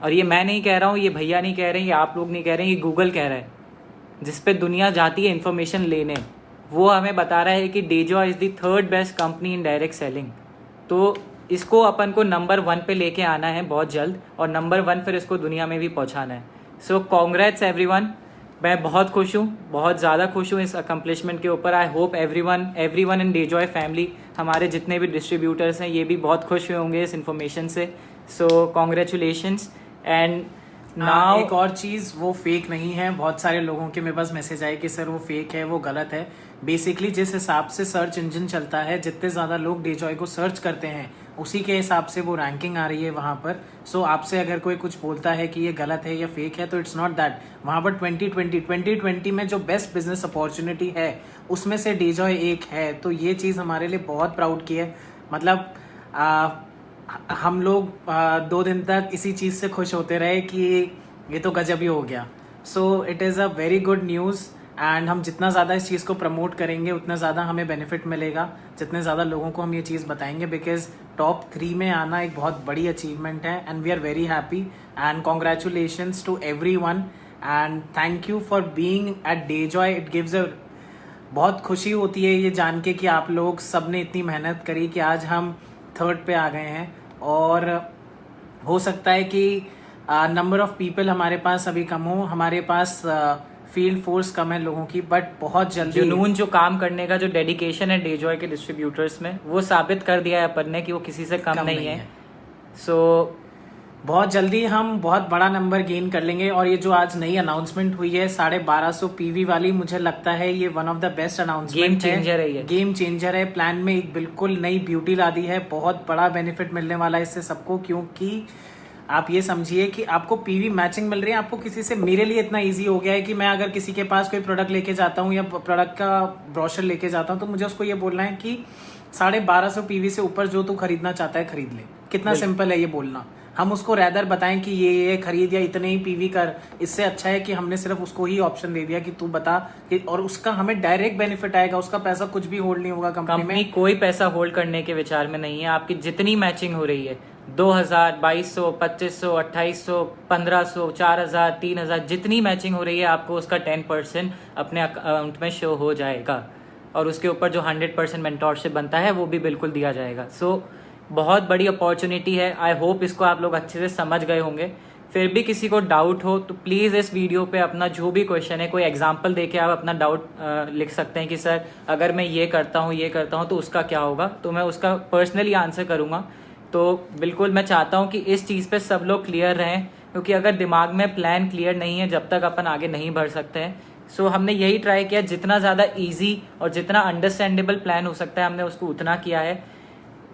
और ये मैं नहीं कह रहा हूँ, ये भैया नहीं कह रहे हैं, ये आप लोग नहीं कह रहे हैं, ये गूगल कह रहा है, जिस पे दुनिया जाती है इन्फॉर्मेशन लेने। वो हमें बता रहा है कि Dejoy is the 3rd best company in direct selling. तो इसको अपन को नंबर 1 पे लेके आना है बहुत जल्द, और नंबर 1 फिर इसको दुनिया में भी पहुंचाना है। सो कॉन्ग्रेट्स एवरीवन। मैं बहुत खुश हूँ, बहुत ज़्यादा खुश हूँ इस अकम्पलिशमेंट के ऊपर। I hope everyone in Dejoy family, हमारे जितने भी डिस्ट्रीब्यूटर्स हैं, ये भी बहुत खुश हुए होंगे इस इन्फॉर्मेशन से। सो कॉन्ग्रेचुलेशंस। एंड एक और चीज़, वो फेक नहीं है। बहुत सारे लोगों के मेरे पास मैसेज आए कि सर वो फेक है, वो गलत है। बेसिकली जिस हिसाब से सर्च इंजन चलता है, जितने ज़्यादा लोग डेजॉय को सर्च करते हैं उसी के हिसाब से वो रैंकिंग आ रही है वहाँ पर। सो आपसे अगर कोई कुछ बोलता है कि ये गलत है या फेक है, तो इट्स नॉट दैट। वहाँ पर 2020 में जो बेस्ट बिजनेस अपॉर्चुनिटी है उसमें से डेजॉय एक है। तो ये चीज़ हमारे लिए बहुत प्राउड की है। मतलब हम लोग 2 दिन तक इसी चीज़ से खुश होते रहे कि ये तो गजब ही हो गया। So it is a very good news and हम जितना ज़्यादा इस चीज़ को प्रमोट करेंगे उतना ज़्यादा हमें बेनिफिट मिलेगा, जितने ज़्यादा लोगों को हम ये चीज़ बताएंगे। बिकॉज टॉप 3 में आना एक बहुत बड़ी अचीवमेंट है and we are very happy and congratulations to everyone and thank you for being at Dejoy. It gives a बहुत खुशी होती है ये जान के कि आप लोग सब ने इतनी मेहनत करी कि आज हम 3rd पे आ गए हैं। और हो सकता है कि नंबर ऑफ पीपल हमारे पास अभी कम हो, हमारे पास फील्ड फोर्स कम है लोगों की, बट बहुत जल्दी जुनून, जो काम करने का जो डेडिकेशन है डेजॉय के डिस्ट्रीब्यूटर्स में, वो साबित कर दिया है अपन ने कि वो किसी से कम नहीं है। सो बहुत जल्दी हम बहुत बड़ा नंबर गेन कर लेंगे। और ये जो आज नई अनाउंसमेंट हुई है 1250 पीवी वाली, मुझे लगता है ये one of the best announcement game changer है। ये गेम चेंजर है। प्लान में एक बिल्कुल नई ब्यूटी ला दी है। बहुत बड़ा बेनिफिट मिलने वाला है इससे सबको, क्योंकि आप ये समझिए कि आपको पीवी मैचिंग मिल रही है। आपको किसी से, मेरे लिए इतना इजी हो गया है कि मैं अगर किसी के पास कोई प्रोडक्ट लेके जाता हूँ या प्रोडक्ट का ब्रोशर लेके जाता हूँ, तो मुझे उसको ये बोलना है कि 1250 पीवी से ऊपर जो तू खरीदना चाहता है खरीद ले। कितना सिंपल है ये बोलना। हम उसको रैदर बताएं कि ये खरीद या इतने ही पीवी कर, इससे अच्छा है कि हमने सिर्फ उसको ही ऑप्शन दे दिया कि तू बता कि, और उसका हमें डायरेक्ट बेनिफिट आएगा। उसका पैसा कुछ भी होल्ड नहीं होगा कंपनी में। कोई पैसा होल्ड करने के विचार में नहीं है। आपकी जितनी मैचिंग हो रही है 2000, 2200, 2500, 2800, 1500, 4000, 3000, जितनी मैचिंग हो रही है आपको उसका 10% अपने अकाउंट में शो हो जाएगा। और उसके ऊपर जो 100% मेंटोरशिप बनता है वो भी बिल्कुल दिया जाएगा। सो बहुत बड़ी अपॉर्चुनिटी है। आई होप इसको आप लोग अच्छे से समझ गए होंगे। फिर भी किसी को डाउट हो तो प्लीज़ इस वीडियो पे अपना जो भी क्वेश्चन है, कोई एग्जांपल देके आप अपना डाउट लिख सकते हैं कि सर अगर मैं ये करता हूँ तो उसका क्या होगा, तो मैं उसका पर्सनली आंसर करूँगा। तो बिल्कुल मैं चाहता हूँ कि इस चीज़ पे सब लोग क्लियर रहें, क्योंकि अगर दिमाग में प्लान क्लियर नहीं है जब तक अपन आगे नहीं बढ़ सकते हैं। सो हमने यही ट्राई किया, जितना ज़्यादा ईजी और जितना अंडरस्टैंडेबल प्लान हो सकता है हमने उसको उतना किया है।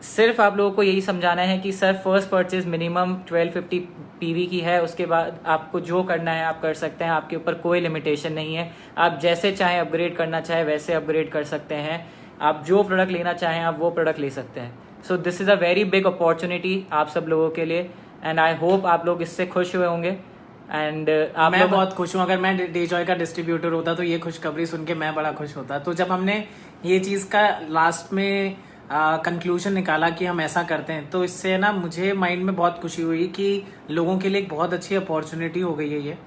सिर्फ आप लोगों को यही समझाना है कि sir first purchase minimum 1250 PV की है, उसके बाद आपको जो करना है आप कर सकते हैं। आपके ऊपर कोई लिमिटेशन नहीं है। आप जैसे चाहें अपग्रेड करना चाहें वैसे अपग्रेड कर सकते हैं। आप जो प्रोडक्ट लेना चाहें आप वो प्रोडक्ट ले सकते हैं। सो this is a very big opportunity आप सब लोगों के लिए एंड आई होप आप लोग इससे खुश हुए होंगे। एंड मैं बहुत खुश हूँ। अगर मैं डेजॉय का डिस्ट्रीब्यूटर होता तो ये खुशखबरी सुन के मैं बड़ा खुश होता। तो जब हमने ये चीज़ का लास्ट में कंक्लूजन निकाला कि हम ऐसा करते हैं, तो इससे ना मुझे माइंड में बहुत खुशी हुई कि लोगों के लिए एक बहुत अच्छी अपॉर्चुनिटी हो गई है ये।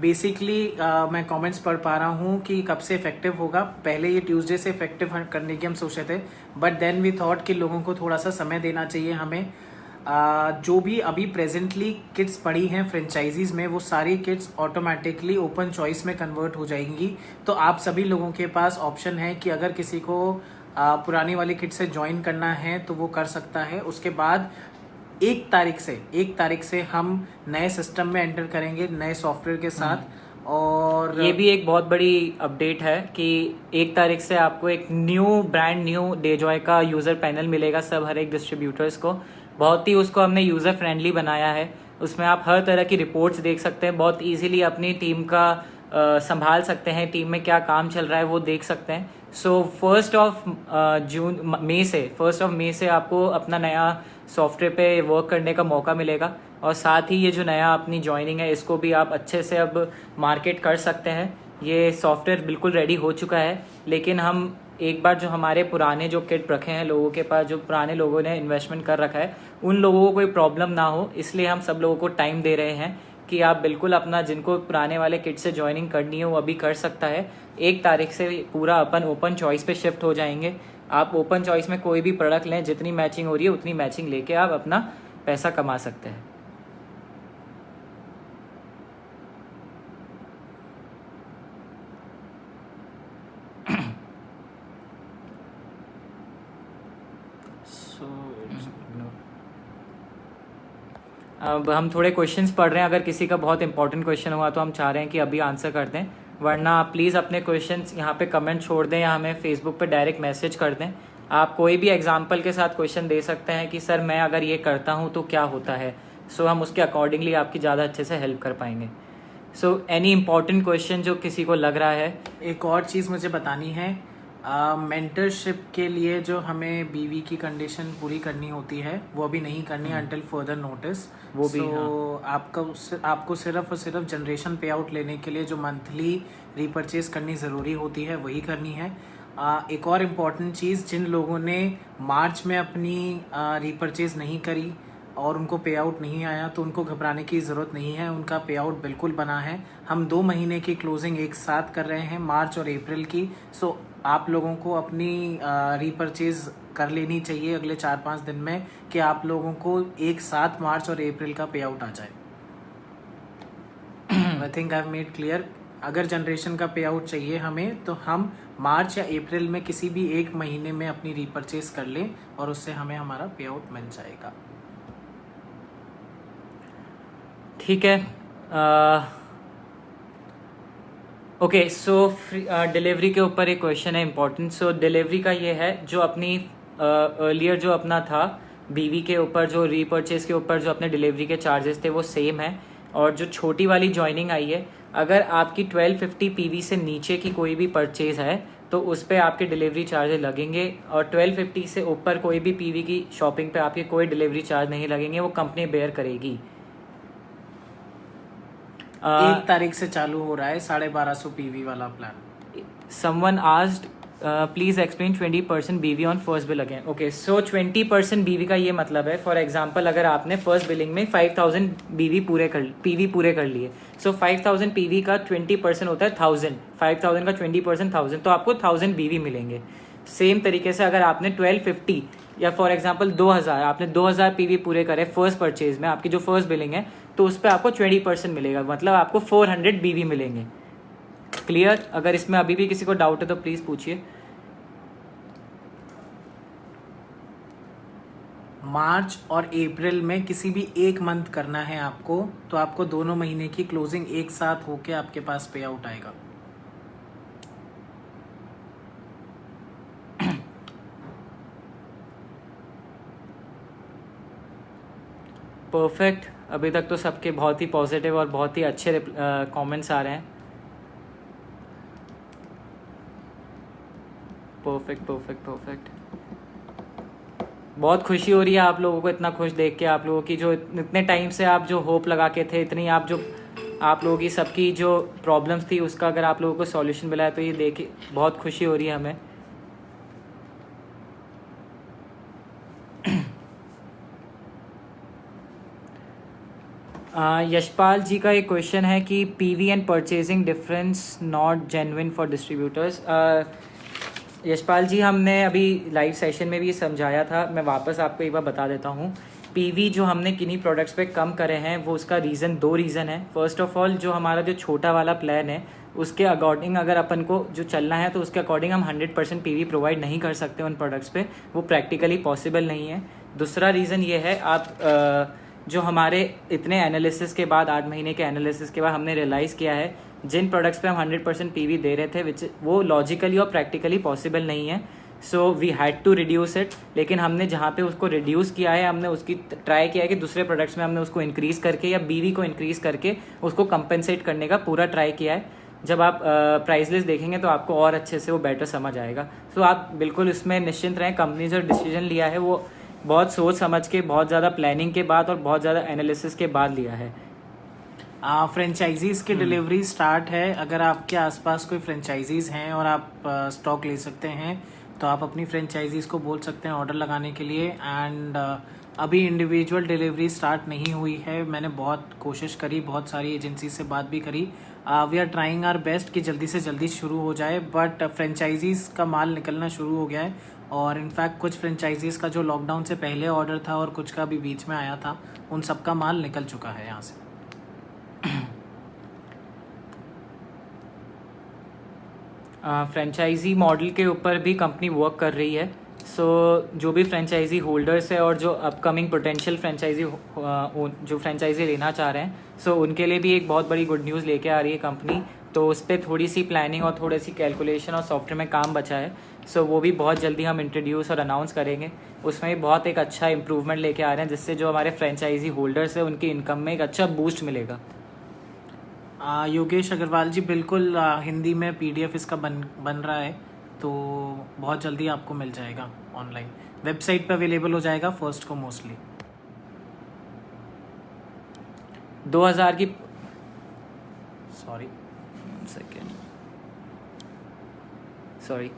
बेसिकली मैं कमेंट्स पढ़ पा रहा हूँ कि कब से इफेक्टिव होगा। पहले ये ट्यूसडे से इफेक्टिव करने की हम सोचे थे, बट देन वी थॉट कि लोगों को थोड़ा सा समय देना चाहिए हमें। जो भी अभी प्रेजेंटली किट्स पड़ी हैं फ्रेंचाइजीज में, वो सारी किट्स ऑटोमेटिकली ओपन चॉइस में कन्वर्ट हो जाएंगी। तो आप सभी लोगों के पास ऑप्शन है कि अगर किसी को पुरानी वाली किट से ज्वाइन करना है तो वो कर सकता है। उसके बाद 1 तारीख से हम नए सिस्टम में एंटर करेंगे नए सॉफ्टवेयर के साथ। और ये भी एक बहुत बड़ी अपडेट है कि 1 तारीख से आपको एक ब्रांड न्यू डेजॉय का यूज़र पैनल मिलेगा सब हर एक डिस्ट्रीब्यूटर्स को। बहुत ही उसको हमने यूज़र फ्रेंडली बनाया है। उसमें आप हर तरह की रिपोर्ट्स देख सकते हैं, बहुत इजीली अपनी टीम का संभाल सकते हैं, टीम में क्या काम चल रहा है वो देख सकते हैं। सो 1 मई से आपको अपना नया सॉफ्टवेयर पे वर्क करने का मौका मिलेगा। और साथ ही ये जो नया अपनी ज्वाइनिंग है इसको भी आप अच्छे से अब मार्केट कर सकते हैं। ये सॉफ्टवेयर बिल्कुल रेडी हो चुका है, लेकिन हम एक बार जो हमारे पुराने जो किट रखे हैं लोगों के पास, जो पुराने लोगों ने इन्वेस्टमेंट कर रखा है, उन लोगों को कोई प्रॉब्लम ना हो, इसलिए हम सब लोगों को टाइम दे रहे हैं कि आप बिल्कुल अपना, जिनको पुराने वाले किट से ज्वाइनिंग करनी है वो अभी कर सकता है। 1 तारीख से पूरा अपन ओपन चॉइस पे शिफ्ट हो जाएंगे। आप ओपन चॉइस में कोई भी प्रोडक्ट लें, जितनी मैचिंग हो रही है उतनी मैचिंग लेके आप अपना पैसा कमा सकते हैं। अब हम थोड़े क्वेश्चंस पढ़ रहे हैं। अगर किसी का बहुत इंपॉर्टेंट क्वेश्चन हुआ तो हम चाह रहे हैं कि अभी आंसर कर दें, वरना आप प्लीज़ अपने क्वेश्चंस यहाँ पे कमेंट छोड़ दें या हमें फेसबुक पे डायरेक्ट मैसेज कर दें। आप कोई भी एग्जांपल के साथ क्वेश्चन दे सकते हैं कि सर मैं अगर ये करता हूँ तो क्या होता है। सो हम उसके अकॉर्डिंगली आपकी ज़्यादा अच्छे से हेल्प कर पाएंगे। सो एनी इम्पॉर्टेंट क्वेश्चन जो किसी को लग रहा है। एक और चीज़ मुझे बतानी है, मेंटरशिप के लिए जो हमें बीवी की कंडीशन पूरी करनी होती है वो भी नहीं करनी अंटिल फर्दर नोटिस। वो भी आपको सिर्फ और सिर्फ जनरेशन पे आउट लेने के लिए जो मंथली रीपरचेज करनी ज़रूरी होती है वही करनी है। एक और इम्पॉर्टेंट चीज़, जिन लोगों ने मार्च में अपनी रीपरचेज नहीं करी और उनको पे आउट नहीं आया तो उनको घबराने की ज़रूरत नहीं है, उनका पे आउट बिल्कुल बना है। हम 2 महीने की क्लोजिंग एक साथ कर रहे हैं, मार्च और अप्रैल की। सो आप लोगों को अपनी रीपरचेज कर लेनी चाहिए अगले 4-5 दिन में कि आप लोगों को एक साथ मार्च और अप्रैल का पे आउट आ जाए। I think I have made clear. अगर जनरेशन का पे आउट चाहिए हमें तो हम मार्च या अप्रैल में किसी भी एक महीने में अपनी रीपरचेज कर लें और उससे हमें हमारा पे आउट मिल जाएगा। ठीक है। ओके, सो डिलीवरी के ऊपर एक क्वेश्चन है इम्पोर्टेंट। सो डिलीवरी का ये है, जो अपनी अर्लियर जो अपना था बीवी के ऊपर जो रीपरचेज के ऊपर जो अपने डिलीवरी के चार्जेस थे वो सेम है। और जो छोटी वाली जॉइनिंग आई है, अगर आपकी 1250 पीवी से नीचे की कोई भी परचेज है तो उस पर आपके डिलीवरी चार्जेस लगेंगे, और 1250 से ऊपर कोई भी पीवी की शॉपिंग पे आपके कोई डिलीवरी चार्ज नहीं लगेंगे, वो कंपनी बेयर करेगी। 1 तारीख से चालू हो रहा है 1250 पीवी वाला plan. Someone asked, please explain 20% BV on first bill again. Okay, so 20% BV का ये मतलब है, फॉर एग्जांपल अगर आपने फर्स्ट बिलिंग में 5000 PV पूरे कर लिए, सो 5000 PV का 20% होता है 1000, 5000 का 20% 1000, तो आपको 1000 BV मिलेंगे। सेम तरीके से अगर आपने 1250 या फॉर एग्जांपल 2000, आपने 2000 PV पूरे करे फर्स्ट परचेज में, आपकी जो फर्स्ट बिलिंग है, तो उस पर आपको 20% मिलेगा, मतलब आपको 400 BV मिलेंगे। क्लियर? अगर इसमें अभी भी किसी को डाउट है तो प्लीज पूछिए। मार्च और अप्रैल में किसी भी एक मंथ करना है आपको, तो आपको दोनों महीने की क्लोजिंग एक साथ होके आपके पास पे आउट आएगा। परफेक्ट। अभी तक तो सबके बहुत ही पॉजिटिव और बहुत ही अच्छे कमेंट्स आ रहे हैं। Perfect perfect perfect. बहुत खुशी हो रही है आप लोगों को इतना खुश देख के, आप लोगों की जो इतने टाइम से आप जो होप लगा के थे, इतनी आप लोगों की सबकी जो प्रॉब्लम्स थी उसका अगर आप लोगों को सॉल्यूशन मिला है तो ये देख बहुत खुशी हो रही है हमें। यशपाल जी का एक क्वेश्चन है कि PV and purchasing difference not genuine for distributors. Yashpal ji, हमने अभी लाइव सेशन में भी समझाया था, मैं वापस आपको एक बार बता देता हूँ। पीवी जो हमने किन्हीं प्रोडक्ट्स पे कम करे हैं वो उसका दो रीज़न है। फर्स्ट ऑफ ऑल, जो हमारा जो छोटा वाला प्लान है उसके अकॉर्डिंग अगर अपन को जो चलना है तो उसके अकॉर्डिंग हम 100% पीवी प्रोवाइड नहीं कर सकते उन प्रोडक्ट्स पे, वो प्रैक्टिकली पॉसिबल नहीं है। दूसरा रीज़न ये है, आप जो हमारे इतने एनालिसिस के बाद 8 महीने के एनालिसिस के बाद हमने रियलाइज़ किया है जिन प्रोडक्ट्स पे हम 100% पीवी दे रहे थे विच वो लॉजिकली और प्रैक्टिकली पॉसिबल नहीं है। So we had to reduce it. लेकिन हमने जहाँ पे उसको रिड्यूस किया है, हमने उसकी ट्राई किया है कि दूसरे प्रोडक्ट्स में हमने उसको इंक्रीज़ करके या बीवी को इंक्रीज़ करके उसको कंपेंसेट करने का पूरा ट्राई किया है। जब आप प्राइस लिस्ट देखेंगे तो आपको और अच्छे से वो बेटर समझ आएगा। सो आप बिल्कुल इसमें निश्चिंत रहें। कंपनी जो डिसीजन लिया है वो बहुत सोच समझ के, बहुत ज़्यादा प्लानिंग के बाद और बहुत ज़्यादा एनालिसिस के बाद लिया है। फ्रेंचाइजीज़ की डिलीवरी स्टार्ट है। अगर आपके आसपास कोई फ्रेंचाइजीज़ हैं और आप स्टॉक ले सकते हैं तो आप अपनी फ्रेंचाइजीज़ को बोल सकते हैं ऑर्डर लगाने के लिए। एंड अभी इंडिविजुअल डिलीवरी स्टार्ट नहीं हुई है। मैंने बहुत कोशिश करी, बहुत सारी एजेंसी से बात भी करी। We are trying our best कि जल्दी से जल्दी शुरू हो जाए, बट फ्रेंचाइजीज़ का माल निकलना शुरू हो गया है। और इनफैक्ट कुछ फ्रेंचाइजीज़ का जो लॉकडाउन से पहले ऑर्डर था और कुछ का भी बीच में आया था, उन सब का माल निकल चुका है यहाँ से। फ्रेंचाइजी मॉडल के ऊपर भी कंपनी वर्क कर रही है। सो जो भी फ्रेंचाइजी होल्डर्स है और जो अपकमिंग पोटेंशियल फ्रेंचाइजी जो फ्रेंचाइजी लेना चाह रहे हैं, सो उनके लिए भी एक बहुत बड़ी गुड न्यूज़ लेके आ रही है कंपनी। तो उस पर थोड़ी सी प्लानिंग और थोड़ी सी कैलकुलेशन और सॉफ्टवेयर में काम बचा है। सो वो भी बहुत जल्दी हम इंट्रोड्यूस और अनाउंस करेंगे। उसमें भी बहुत एक अच्छा इंप्रूवमेंट लेके आ रहे हैं, जिससे जो हमारे फ्रेंचाइजी होल्डर्स हैं उनकी इनकम में एक अच्छा बूस्ट मिलेगा। योगेश अग्रवाल जी, बिल्कुल हिंदी में PDF इसका बन रहा है, तो बहुत जल्दी आपको मिल जाएगा ऑनलाइन, वेबसाइट पे अवेलेबल हो जाएगा फर्स्ट को मोस्टली। 2000 की सॉरी सेकेंड सॉरी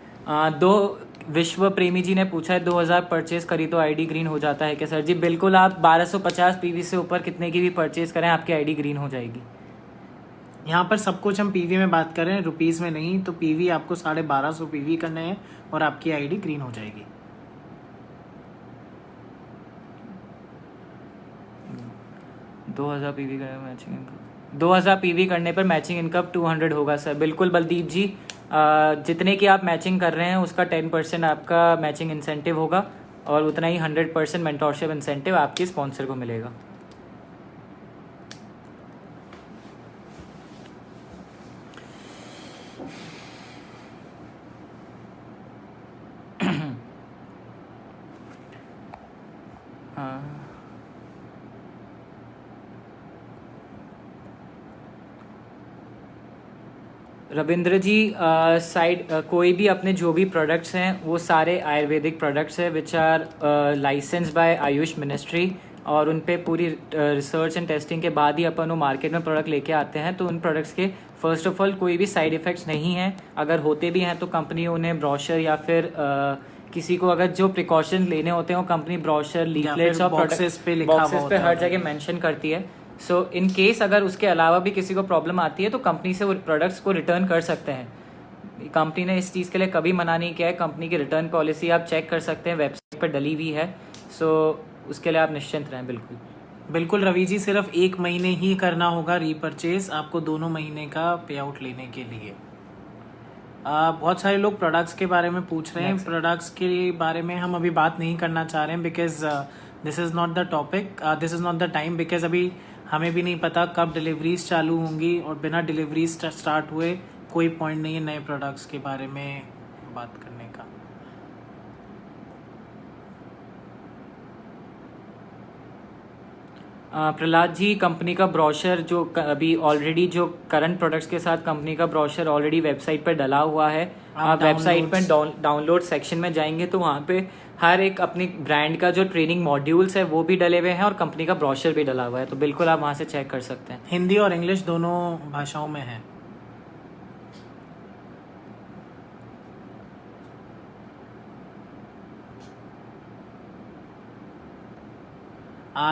दो विश्व प्रेमी जी ने पूछा है 2000 परचेज करी तो आईडी ग्रीन हो जाता है क्या सर? जी बिल्कुल, आप 1250 PV से ऊपर कितने की भी परचेज करें आपकी आईडी ग्रीन हो जाएगी। यहाँ पर सब कुछ हम PV में बात करें, रुपीज़ में नहीं। तो PV आपको 1250 PV करने हैं और आपकी आईडी ग्रीन हो जाएगी। 2000 PV करने पर मैचिंग इनकम 2000 PV करने पर मैचिंग इनकम 200 होगा सर। बिल्कुल बलदीप जी, जितने की आप मैचिंग कर रहे हैं उसका 10% आपका मैचिंग इंसेंटिव होगा और उतना ही 100% मेंटोरशिप इंसेंटिव आपके स्पॉन्सर को मिलेगा। रविंद्र जी, साइड कोई भी अपने जो भी प्रोडक्ट्स हैं वो सारे आयुर्वेदिक प्रोडक्ट्स हैं which are license by AYUSH ministry, और उन पे पूरी रिसर्च एंड टेस्टिंग के बाद ही अपन वो मार्केट में प्रोडक्ट लेके आते हैं। तो उन प्रोडक्ट्स के फर्स्ट ऑफ ऑल कोई भी साइड इफ़ेक्ट्स नहीं हैं। अगर होते भी हैं तो कंपनी उन्हें ब्रोशर या फिर किसी को अगर जो प्रिकॉशन लेने होते हैं वो कंपनी ब्रोशर, लीफलेट्स और बॉक्सेस पे हर जगह मेंशन करती है। सो इन केस अगर उसके अलावा भी किसी को प्रॉब्लम आती है तो कंपनी से वो प्रोडक्ट्स को रिटर्न कर सकते हैं। कंपनी ने इस चीज़ के लिए कभी मना नहीं किया है। कंपनी की रिटर्न पॉलिसी आप चेक कर सकते हैं, वेबसाइट पर डली हुई है। सो उसके लिए आप निश्चिंत रहें। बिल्कुल रवि जी, सिर्फ 1 महीने ही करना होगा रीपरचेज, आपको 2 महीने का पे आउट लेने के लिए। बहुत सारे लोग प्रोडक्ट्स के बारे में पूछ रहे हैं। प्रोडक्ट्स के बारे में हम अभी बात नहीं करना चाह रहे हैं because this is not the topic, this is not the time, because अभी हमें भी नहीं पता कब डिलीवरीज चालू होंगी और बिना डिलीवरीज स्टार्ट हुए कोई पॉइंट नहीं है नए प्रोडक्ट्स के बारे में बात करने का। प्रहलाद जी, कंपनी का ब्रोशर जो अभी ऑलरेडी जो करंट प्रोडक्ट्स के साथ कंपनी का ब्रोशर ऑलरेडी वेबसाइट पर डला हुआ है। आप वेबसाइट पर डाउनलोड सेक्शन में जाएंगे तो वहाँ पे हर एक अपनी ब्रांड का जो ट्रेनिंग मॉड्यूल्स है वो भी डले हुए हैं और कंपनी का ब्रोशर भी डला हुआ है। तो बिल्कुल आप वहाँ से चेक कर सकते हैं। हिंदी और इंग्लिश दोनों भाषाओं में है।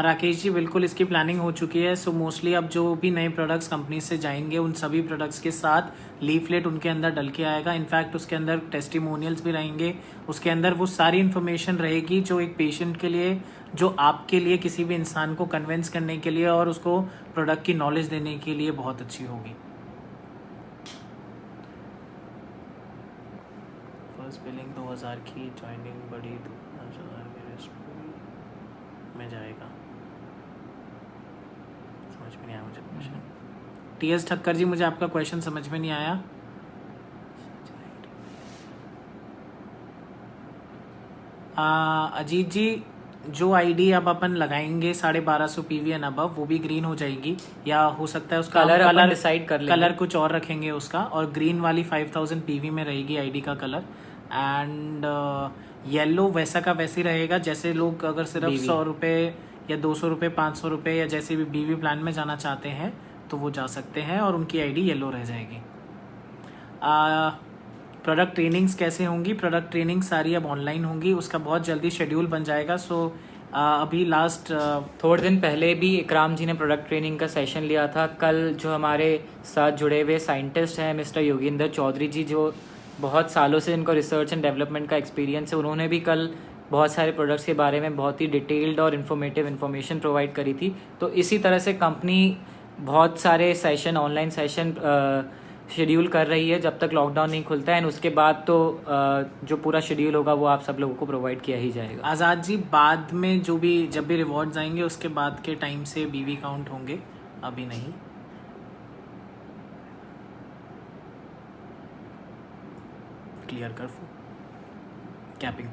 राकेश जी, बिल्कुल इसकी प्लानिंग हो चुकी है। सो मोस्टली अब जो भी नए प्रोडक्ट्स कंपनी से जाएंगे उन सभी प्रोडक्ट्स के साथ लीफलेट उनके अंदर डल के आएगा। इनफैक्ट उसके अंदर टेस्टिमोनियल्स भी रहेंगे, उसके अंदर वो सारी इन्फॉर्मेशन रहेगी जो एक पेशेंट के लिए, जो आपके लिए, किसी भी इंसान को कन्विंस करने के लिए और उसको प्रोडक्ट की नॉलेज देने के लिए बहुत अच्छी होगी। फर्स्ट बिलिंग 2000 की, ज्वाइनिंग बड़ी 2000 में जाएगा। समझ में नहीं आया मुझे क्वेश्चन। TS ठक्कर जी, मुझे आपका क्वेश्चन समझ में नहीं आया। अजीत जी, जो आईडी अब अपन लगाएंगे 1250 PV एंड अबव, वो भी ग्रीन हो जाएगी, या हो सकता है उसका कलर डिसाइड कर लेंगे। कलर कुछ और रखेंगे उसका, और ग्रीन वाली 5000 PV में रहेगी आईडी का कलर। एंड येलो वैसा का वैसे ही रहेगा। जैसे लोग अगर सिर्फ 100 रुपये या 200 रुपये, 500 रुपये या जैसे भी BV प्लान में जाना चाहते हैं तो वो जा सकते हैं और उनकी आईडी येलो रह जाएगी। प्रोडक्ट ट्रेनिंग्स कैसे होंगी? प्रोडक्ट ट्रेनिंग सारी अब ऑनलाइन होंगी, उसका बहुत जल्दी शेड्यूल बन जाएगा। सो अभी लास्ट थोड़े दिन पहले भी इकराम जी ने प्रोडक्ट ट्रेनिंग का सेशन लिया था। कल जो हमारे साथ जुड़े हुए साइंटिस्ट हैं मिस्टर योगेंद्र चौधरी जी, जो बहुत सालों से इनको रिसर्च एंड डेवलपमेंट का एक्सपीरियंस है, उन्होंने भी कल बहुत सारे प्रोडक्ट्स के बारे में बहुत ही डिटेल्ड और इन्फॉर्मेटिव इन्फॉर्मेशन प्रोवाइड करी थी। तो इसी तरह से कंपनी बहुत सारे सेशन, ऑनलाइन सेशन शेड्यूल कर रही है जब तक लॉकडाउन नहीं खुलता है। एंड उसके बाद तो जो पूरा शेड्यूल होगा वो आप सब लोगों को प्रोवाइड किया ही जाएगा। आज़ाद जी, बाद में जब भी रिवॉर्ड्स आएंगे उसके बाद के टाइम से BV काउंट होंगे, अभी नहीं। क्लियर कर कैपिंग।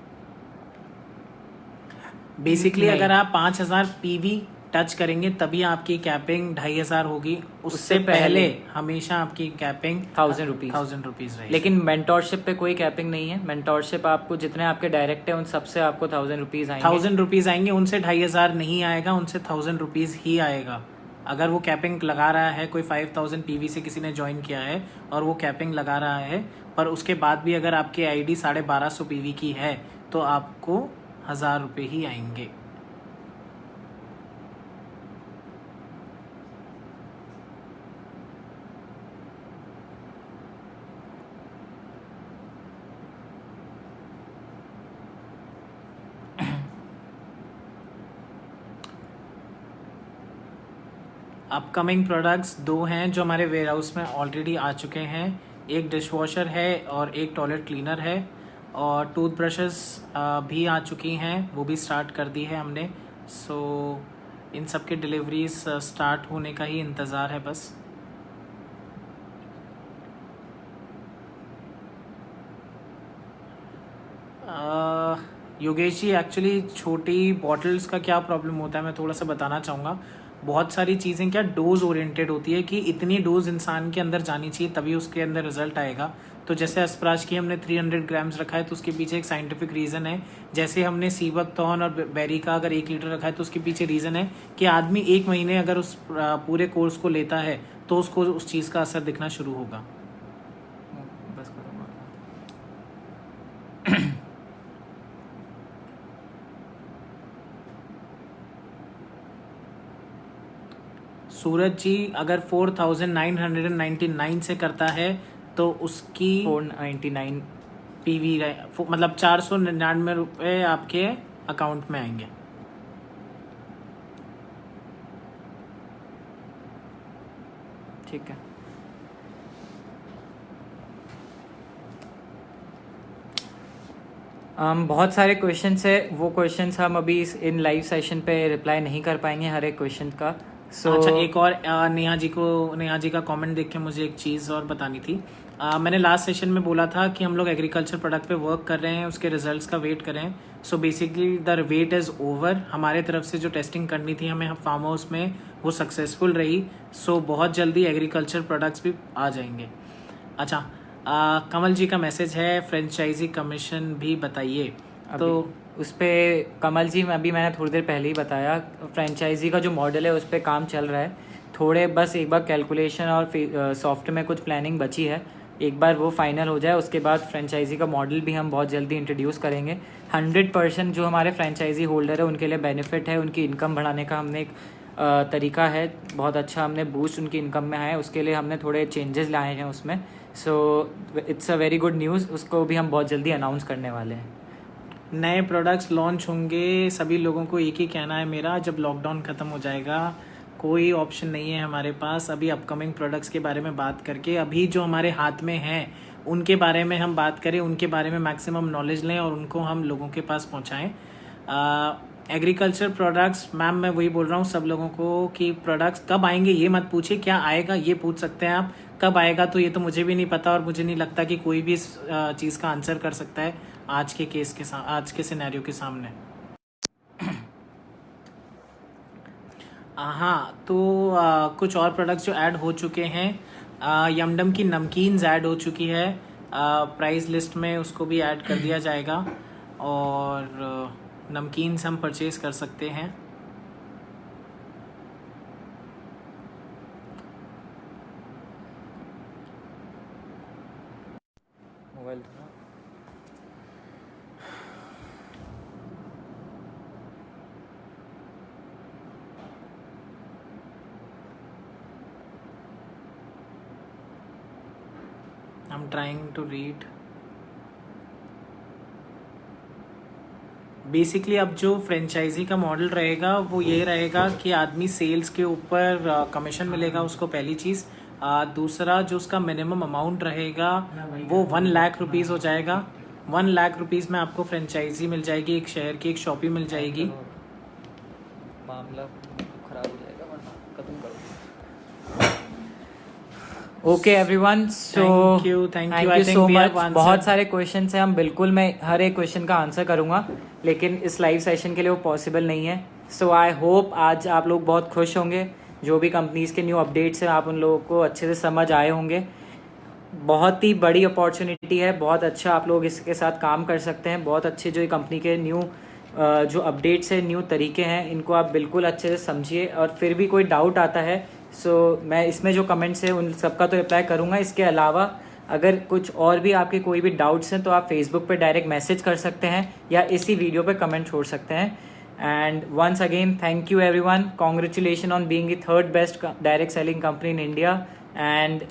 बेसिकली नहीं। अगर आप 5000 पीवी टच करेंगे तभी आपकी कैपिंग 2500 होगी। उससे पहले हमेशा आपकी कैपिंग 1000 रुपीज 1000 रुपीज रहेगी। लेकिन मेंटोरशिप पे कोई कैपिंग नहीं है। मेंटोरशिप आपको जितने आपके डायरेक्ट है उन सबसे आपको 1000 रुपीज आएंगे। 1000 रुपीज आएंगे, उनसे 2500 नहीं आएगा, उनसे 1000 रुपीज ही आएगा। अगर वो कैपिंग लगा रहा है, कोई 5000 पीवी से किसी ने ज्वाइन किया है और वो कैपिंग लगा रहा है, पर उसके बाद भी अगर आपकी आईडी 1250 पीवी की है तो आपको 1000 रुपये ही आएंगे। अपकमिंग प्रोडक्ट्स 2 हैं जो हमारे वेयर हाउस में ऑलरेडी आ चुके हैं। एक डिश वॉशर है और एक टॉयलेट क्लीनर है, और टूथब्रशेस भी आ चुकी हैं, वो भी स्टार्ट कर दी है हमने। सो इन सब के डिलीवरीज स्टार्ट होने का ही इंतज़ार है बस। योगेश जी, एक्चुअली छोटी बॉटल्स का क्या प्रॉब्लम होता है मैं थोड़ा सा बताना चाहूँगा। बहुत सारी चीज़ें क्या डोज ओरिएंटेड होती है कि इतनी डोज इंसान के अंदर जानी चाहिए तभी उसके अंदर रिजल्ट आएगा। तो जैसे अस्प्राज की हमने 300 ग्राम्स रखा है तो उसके पीछे एक साइंटिफिक रीज़न है। जैसे हमने सीबक थॉर्न और बेरी का अगर 1 लीटर रखा है तो उसके पीछे रीज़न है कि आदमी 1 महीने अगर उस पूरे कोर्स को लेता है तो उसको उस चीज़ का असर दिखना शुरू होगा। बस करो। सूरज जी, अगर 4999 से करता है तो उसकी 499 पीवी मतलब 499 रुपये आपके अकाउंट में आएंगे। ठीक है। बहुत सारे क्वेश्चंस है, वो क्वेश्चंस हम अभी इन लाइव सेशन पे रिप्लाई नहीं कर पाएंगे हर एक क्वेश्चन का। अच्छा, एक और नेहा जी का कमेंट देख के मुझे एक चीज़ और बतानी थी। मैंने लास्ट सेशन में बोला था कि हम लोग एग्रीकल्चर प्रोडक्ट पे वर्क कर रहे हैं, उसके रिजल्ट्स का वेट कर रहे हैं। So basically the wait is over. हमारे तरफ से जो टेस्टिंग करनी थी हमें फार्म हाउस में, वो सक्सेसफुल रही। सो बहुत जल्दी एग्रीकल्चर प्रोडक्ट्स भी आ जाएंगे। अच्छा, कमल जी का मैसेज है, फ्रेंचाइजी कमीशन भी बताइए। तो उस पर कमल जी अभी मैंने थोड़ी देर पहले ही बताया, फ्रेंचाइजी का जो मॉडल है उस पर काम चल रहा है। थोड़े बस एक बार कैलकुलेशन और सॉफ्ट में कुछ प्लानिंग बची है, एक बार वो फाइनल हो जाए उसके बाद फ्रेंचाइजी का मॉडल भी हम बहुत जल्दी इंट्रोड्यूस करेंगे। 100% जो हमारे फ्रेंचाइजी होल्डर है उनके लिए बेनिफिट है, उनकी इनकम बढ़ाने का हमने एक तरीका है बहुत अच्छा, हमने बूस्ट उनकी इनकम में आया, उसके लिए हमने थोड़े चेंजेस लाए हैं उसमें। So it's a very good news, उसको भी हम बहुत जल्दी अनाउंस करने वाले हैं। नए प्रोडक्ट्स लॉन्च होंगे, सभी लोगों को एक ही कहना है मेरा, जब लॉकडाउन ख़त्म हो जाएगा कोई ऑप्शन नहीं है हमारे पास अभी अपकमिंग प्रोडक्ट्स के बारे में बात करके। अभी जो हमारे हाथ में हैं उनके बारे में हम बात करें, उनके बारे में मैक्सिमम नॉलेज लें और उनको हम लोगों के पास पहुंचाएं। एग्रीकल्चर प्रोडक्ट्स, मैम मैं वही बोल रहा हूँ सब लोगों को कि प्रोडक्ट्स कब आएंगे ये मत पूछिए, क्या आएगा ये पूछ सकते हैं आप। कब आएगा तो ये तो मुझे भी नहीं पता, और मुझे नहीं लगता कि कोई भी इस चीज़ का आंसर कर सकता है आज के केस के आज के सिनेरियो के सामने। हाँ, तो कुछ और प्रोडक्ट्स जो ऐड हो चुके हैं, यमडम की नमकीन्स ऐड हो चुकी है, प्राइस लिस्ट में उसको भी ऐड कर दिया जाएगा और नमकीन्स हम परचेज कर सकते हैं। Mobile I'm trying to read। Basically अब जो फ्रेंचाइजी का मॉडल रहेगा वो ये रहेगा कि आदमी सेल्स के ऊपर कमीशन मिलेगा उसको, पहली चीज़। दूसरा जो उसका मिनिमम अमाउंट रहेगा वो 1 लाख रुपीज़ हो जाएगा। 1 लाख रुपीज़ में आपको फ्रेंचाइजी मिल जाएगी, एक शहर की एक शॉपी मिल जाएगी। मामला खराब हो जाएगा वरना खत्म करो। Okay everyone, so Thank you. I you think so we much. have answered. बहुत सारे क्वेश्चन हैं, हम बिल्कुल मैं हर एक क्वेश्चन का आंसर करूंगा, लेकिन इस लाइव सेशन के लिए वो पॉसिबल नहीं है। सो आई होप आज आप लोग बहुत खुश होंगे। जो भी कंपनीज के न्यू अपडेट्स हैं आप उन लोगों को अच्छे से समझ आए होंगे। बहुत ही बड़ी अपॉर्चुनिटी है, बहुत अच्छा आप लोग इसके साथ काम कर सकते हैं। बहुत अच्छे जो कंपनी के न्यू जो अपडेट्स हैं, न्यू तरीके हैं, इनको आप बिल्कुल अच्छे से समझिए। और फिर भी कोई डाउट आता है सो मैं इसमें जो कमेंट्स हैं उन सबका तो रिप्लाई करूँगा। इसके अलावा अगर कुछ और भी आपके कोई भी डाउट्स हैं तो आप फेसबुक पे डायरेक्ट मैसेज कर सकते हैं या इसी वीडियो पे कमेंट छोड़ सकते हैं। And once again thank you everyone, congratulation on being the third best direct selling company in India. And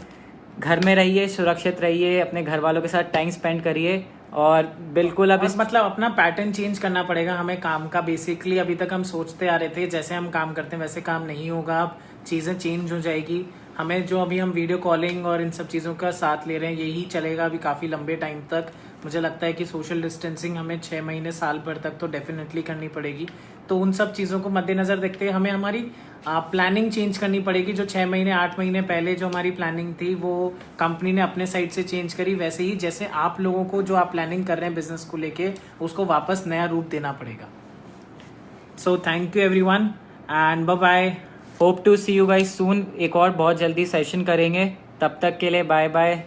घर में रहिए, सुरक्षित रहिए, अपने घर वालों के साथ टाइम स्पेंड करिए और बिल्कुल अब और मतलब अपना पैटर्न चेंज करना पड़ेगा हमें काम का। बेसिकली अभी तक हम सोचते आ रहे थे जैसे हम काम करते हैं वैसे काम नहीं होगा, अब चीज़ें चेंज हो जाएगी। हमें जो अभी हम वीडियो कॉलिंग और इन सब चीज़ों का साथ ले रहे हैं यही चलेगा अभी काफ़ी लंबे टाइम तक। मुझे लगता है कि सोशल डिस्टेंसिंग हमें 6 महीने साल भर तक तो डेफिनेटली करनी पड़ेगी। तो उन सब चीज़ों को मद्देनज़र देखते हुए हमें हमारी प्लानिंग चेंज करनी पड़ेगी। जो 6 महीने 8 महीने पहले जो हमारी प्लानिंग थी वो कंपनी ने अपने साइड से चेंज करी, वैसे ही जैसे आप लोगों को जो आप प्लानिंग कर रहे हैं बिजनेस को लेके उसको वापस नया रूप देना पड़ेगा। So thank you everyone and bye bye. Hope to see you guys soon. एक और बहुत जल्दी सेशन करेंगे, तब तक के लिए बाय बाय।